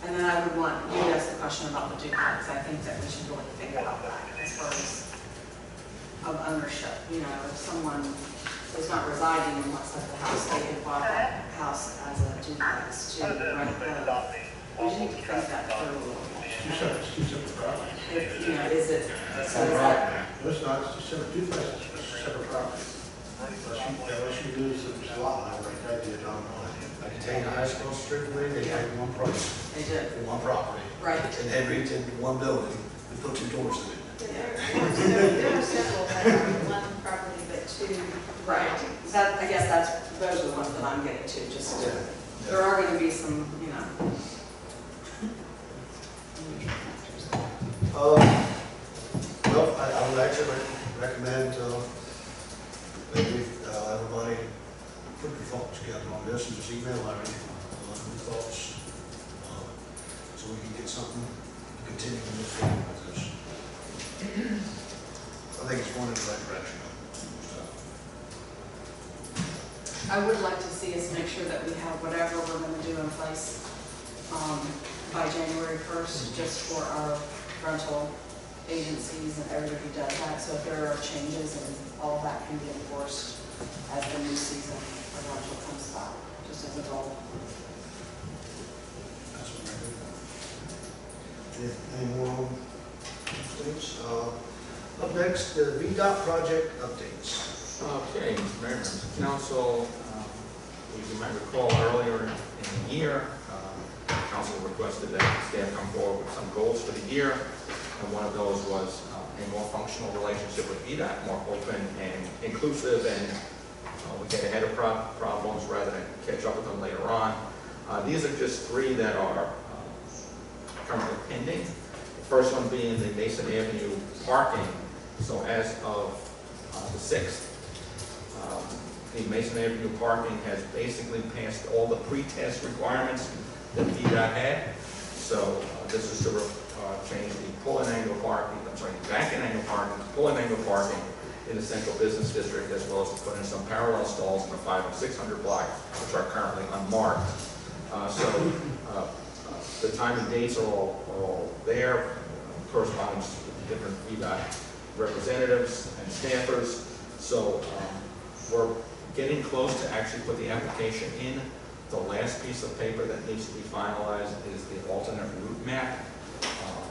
And then I would want you to ask the question about the duplex. I think that we should really think about that as far as of ownership. If someone is not residing in what's like the house, they could buy that house as a duplex to rent the. We just need to think that through a little bit. It's two separate properties. Is it? No, it's not, it's just separate duplexes, it's separate properties. Unless you lose the lot line right there, you don't know. I can tell you, the high school street, they had one price. They did. For one property. Right. And they rented one building, and put 2 doors in it. There are several that are one property, but 2. Right. I guess those are the ones that I'm getting to. Just there are going to be some, Well, I would actually recommend maybe everybody put your thoughts together on this and just email Larry your thoughts, so we can get something to continue to move forward with this. I think it's going in the right direction. I would like to see us make sure that we have whatever we're going to do in place by January 1st, just for our rental agencies, and everybody does that. So if there are changes, and all of that can be enforced as the new season of rental comes about, just as a goal. Any more, please? Up next, the VDOT project updates. Okay, Mr. Mayor, members of council, you might recall earlier in the year, council requested that staff come forward with some goals for the year, and one of those was a more functional relationship with VDOT, more open and inclusive, and we get ahead of problems rather than catch up with them later on. These are just three that are currently pending. The first one being the Mason Avenue parking. So as of the 6th, the Mason Avenue parking has basically passed all the pre-test requirements that VDOT had. So this is to change the pull-in angle parking, the back-in angle parking, pull-in angle parking in the central business district, as well as to put in some parallel stalls in the 500 and 600 block, which are currently unmarked. The time and dates are all there, correspondence with different VDOT representatives and staffers. So we're getting close to actually put the application in. The last piece of paper that needs to be finalized is the alternate route map.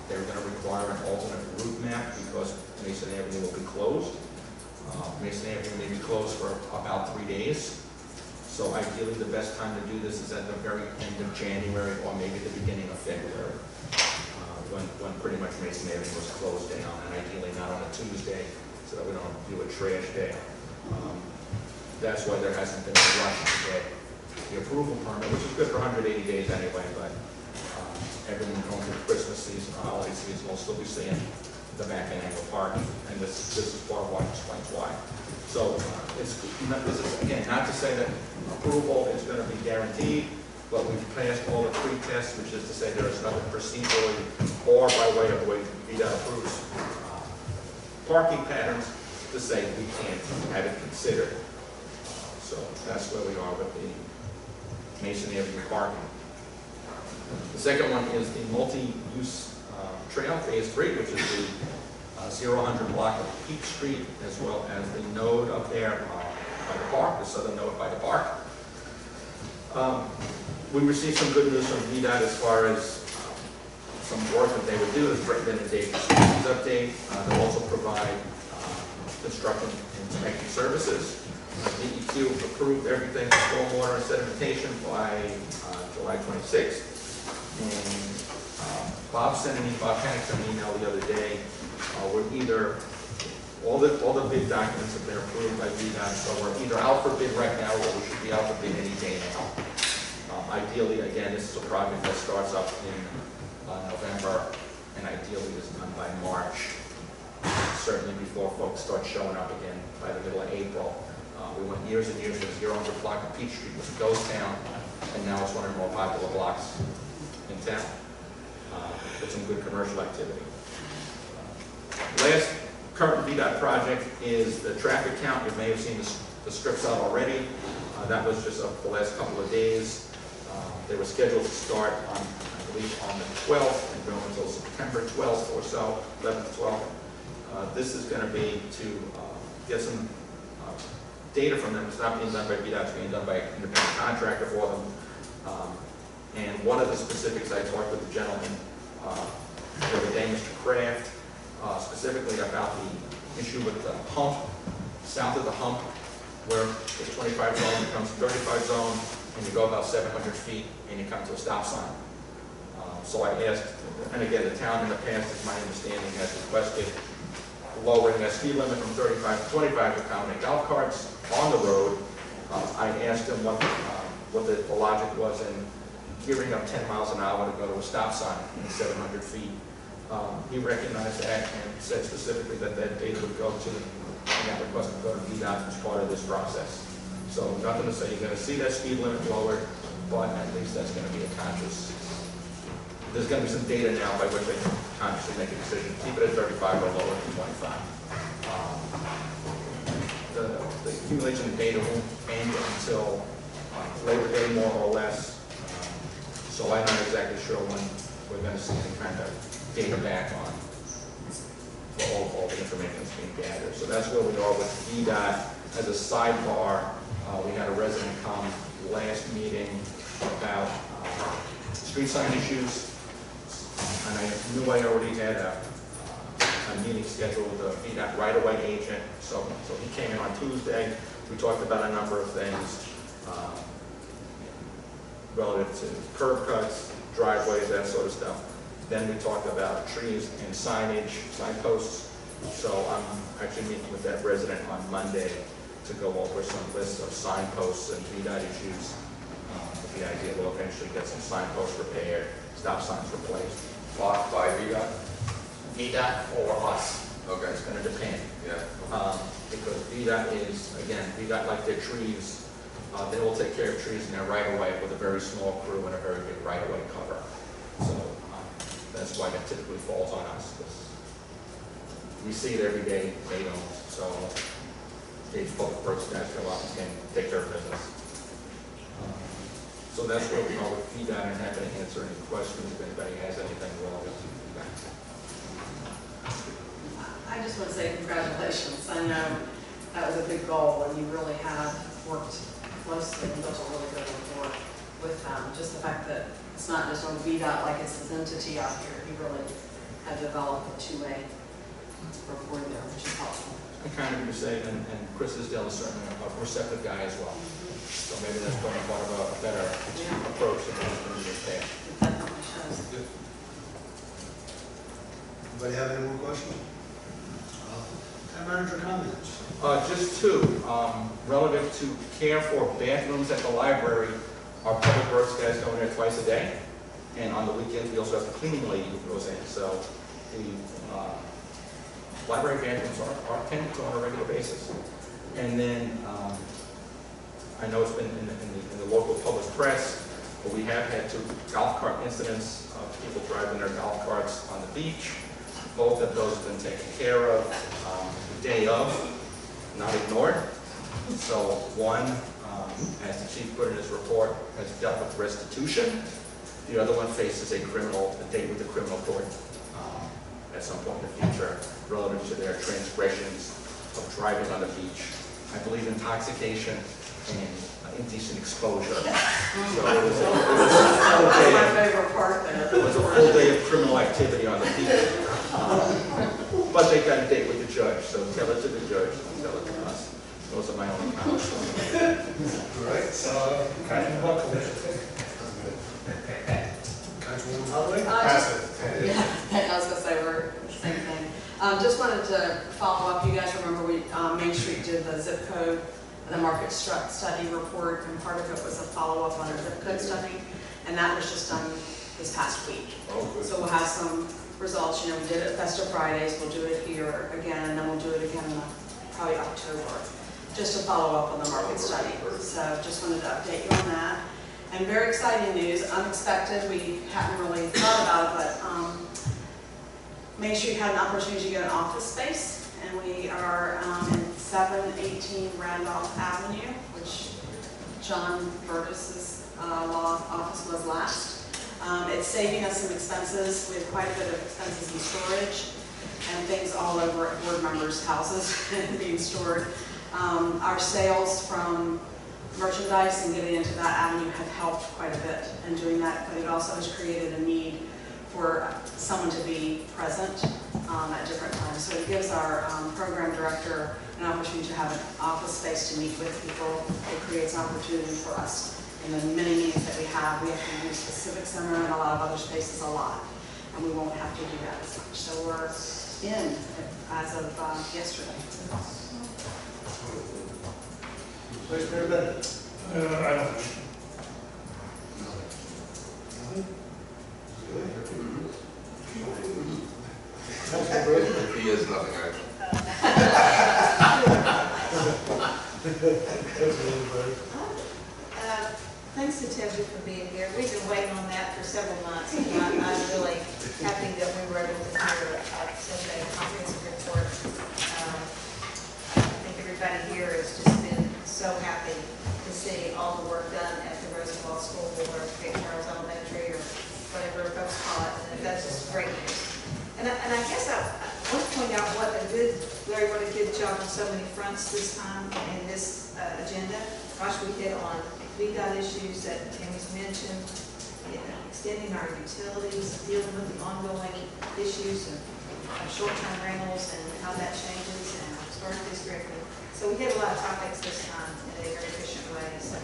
They're going to require an alternate route map because Mason Avenue will be closed. Mason Avenue may be closed for about 3 days. So ideally, the best time to do this is at the very end of January or maybe the beginning of February, when pretty much Mason Avenue was closed down, and ideally not on a Tuesday, so that we don't do a trash day. That's why there hasn't been a rush to get the approval permit, which is good for 180 days anyway, but everyone going through the Christmas season, holiday season, will still be seeing the back end angle parking, and this is part of what explains why. So this is, again, not to say that approval is going to be guaranteed, but we've passed all the pre-tests, which is to say there is nothing procedurally or by way of the way VDOT approves parking patterns to say we can't have it considered. So that's where we are with the Mason Avenue parking. The second one is the multi-use trail, phase 3, which is the 0-100 block of Peach Street, as well as the node up there by the park, the southern node by the park. We received some good news from VDOT as far as some work that they would do as recommended David Stevens update. They'll also provide construction and inspection services. DEQ approved everything for stormwater and sedimentation by July 26th. And Bob Panic sent an email the other day where either all the bid documents have been approved by VDOT, so we're either out for bid right now or we should be out for bid any day now. Ideally, again, this is a project that starts up in November and ideally is done by March, certainly before folks start showing up again by the middle of April. We went years and years with 0-100 block of Peach Street, was a ghost town, and now it's one of the more popular blocks in town with some good commercial activity. Last current VDOT project is the traffic count. You may have seen the strips out already. That was just the last couple of days. They were scheduled to start on, I believe, on the 12th and go until September 12th or so, 11th, 12th. This is going to be to get some data from them. It's not being done by VDOT, it's being done by an independent contractor for them. And one of the specifics, I talked with the gentleman the other day, Mr. Kraft, specifically about the issue with the hump, south of the hump, where the 25 zone becomes 35 zone, and you go about 700 feet, and you come to a stop sign. So I asked, and again, the town in the past, is my understanding, has requested lowering that speed limit from 35 to 25 to accommodate golf carts on the road. I asked him what the logic was in gearing up 10 miles an hour to go to a stop sign in 700 feet. He recognized that and said specifically that that data would go to, and that request would go to VDOT as part of this process. So nothing to say you're going to see that speed limit lowered, but at least that's going to be a conscious. There's going to be some data now by which they can consciously make a decision, keep it at 35 or lower than 25. The accumulation of data won't end until Labor Day, more or less. So I'm not exactly sure when we're going to see some kind of data back on all the information that's being gathered. So that's where we are with VDOT. As a sidebar, we had a resident come last meeting about street sign issues, and I knew I already had a meeting scheduled with a VDOT right-of-way agent, so he came in on Tuesday. We talked about a number of things relative to curb cuts, driveways, that sort of stuff. Then we talked about trees and signage, signposts. So I'm actually meeting with that resident on Monday to go over some lists of signposts and VDOT issues. With the idea we'll eventually get some signposts repaired, stop signs replaced. Blocked by VDOT? VDOT or us. Okay. It's going to depend. Yeah. Because VDOT is, again, VDOT like their trees, they will take care of trees in their right-of-way with a very small crew and a very big right-of-way cover. So that's why that typically falls on us. We see it every day, they don't. So State Public Works guys go out and can take care of business. So that's where we are with VDOT, and happy to answer any questions if anybody has anything relevant to VDOT. I just want to say congratulations. I know that was a big goal, and you really have worked closely and built a really good rapport with them. Just the fact that it's not just on VDOT like it's this entity out here. You really have developed a two-way rapport there, which is helpful. I kind of say, and Chris Isdale is certainly a receptive guy as well. So maybe that's part of a better approach than what's been in the past. It definitely shows. Anybody have any more questions? Town manager comments? Just two. Relative to care for bathrooms at the library, our public works guys go in there twice a day. And on the weekends, we also have the cleaning lady who goes in. So the library bathrooms are attended to on a regular basis. And then I know it's been in the local public press, but we have had 2 golf cart incidents of people driving their golf carts on the beach. Both of those have been taken care of the day of, not ignored. So one, as the chief put in his report, has dealt with restitution. The other one faces a date with the criminal court at some point in the future relative to their transgressions of driving on the beach. I believe intoxication and indecent exposure. So it was a full day of criminal activity on the beach. But they got a date with the judge, so tell it to the judge, don't tell it to us. Those are my only comments. All right, Councilman Buckley. Councilwoman Holloway? I was going to say we're the same thing. Just wanted to follow up. You guys remember Main Street did the zip code, the market study report, and part of it was a follow-up on our zip code study, and that was just done this past week. So we'll have some results. You know, we did it at Festa Fridays. We'll do it here again, and then we'll do it again in probably October, just to follow up on the market study. So just wanted to update you on that. And very exciting news, unexpected. We hadn't really thought about it, but Main Street had an opportunity to get an office space, and we are in 718 Randolph Avenue, which John Burgess's law office was last. It's saving us some expenses. We have quite a bit of expenses in storage and things all over at board members' houses being stored. Our sales from merchandise and getting into that avenue have helped quite a bit in doing that, but it also has created a need for someone to be present at different times. So it gives our program director an opportunity to have an office space to meet with people. It creates an opportunity for us. In the many meetings that we have to use the Civic Center and a lot of other spaces a lot, and we won't have to do that as much. So we're in as of yesterday. Vice Mayor Bennett. I don't. He has nothing, Thanks to Toby for being here. We've been waiting on that for several months, and I'm really happy that we were able to hear such a comprehensive report. I think everybody here has just been so happy to see all the work done at the Roosevelt School Board, St. Charles Elementary, or whatever folks call it. Larry, what a good job on so many fronts this time in this agenda. Gosh, we hit on VDOT issues that Tammy's mentioned, extending our utilities, dealing with the ongoing issues of short-term rentals and how that changes, and our historic district. And so we hit a lot of topics this time in a very efficient way. So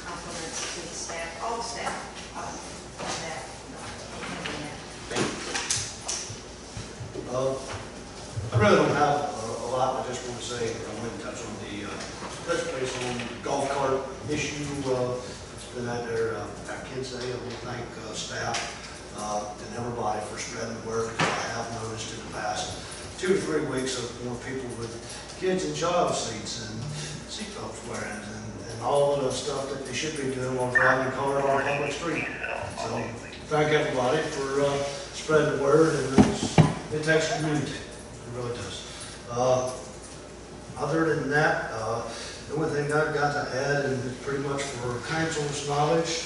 compliments to the staff, all the staff on that. I really don't have a lot. I just want to say I want to touch on the touch base on the golf cart issue. It's been out there at Kids Day. I want to thank staff and everybody for spreading the word. I have noticed in the past 2 to 3 weeks of more people with kids in child seats and seatbelts wearing and all of the stuff that they should be doing while driving a car on a public street. So thank everybody for spreading the word, and it takes community. It really does. Other than that, the only thing I've got to add, and it's pretty much for council's knowledge,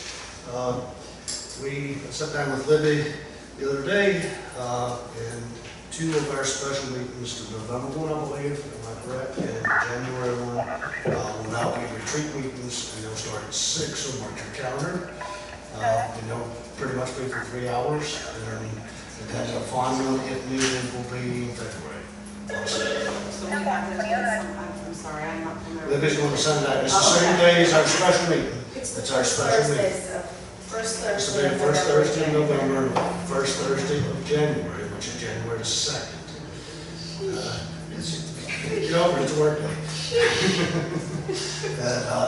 we sat down with Libby the other day, and 2 of our special meetings, the November one, I believe, am I correct? And the January one will now be retreat meetings, and they'll start at 6, so mark your calendar. And they'll pretty much be for 3 hours, and then the final, if needed, will be in February. So we have the dates, I'm sorry, I'm not familiar. Libby's going to send out, it's the same day as our special meeting. It's our special meeting. First This will Thursday. be the first Thursday in November, first Thursday of January, which is January the 2nd. Get over it, it's a work day.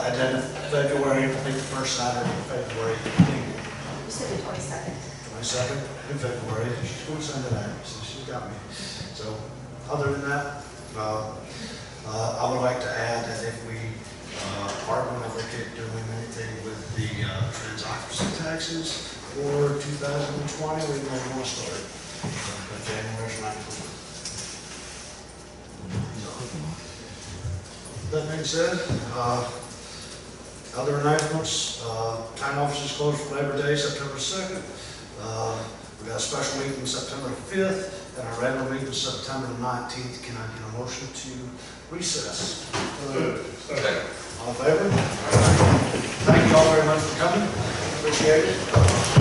And then February, I think the first Saturday in February. You said the 22nd. 22nd in February, she's going to send it out, so she's got me. So, other than that, I would like to add that if we are going to look at doing anything with the transaction taxes for 2020, we may want to start January 9th. That being said, other announcements, town office is closed for Labor Day, September 2nd. We got a special meeting September 5th, and our regular meeting September 19th. Can I get a motion to recess? All in favor? Thank you all very much for coming. Appreciate it.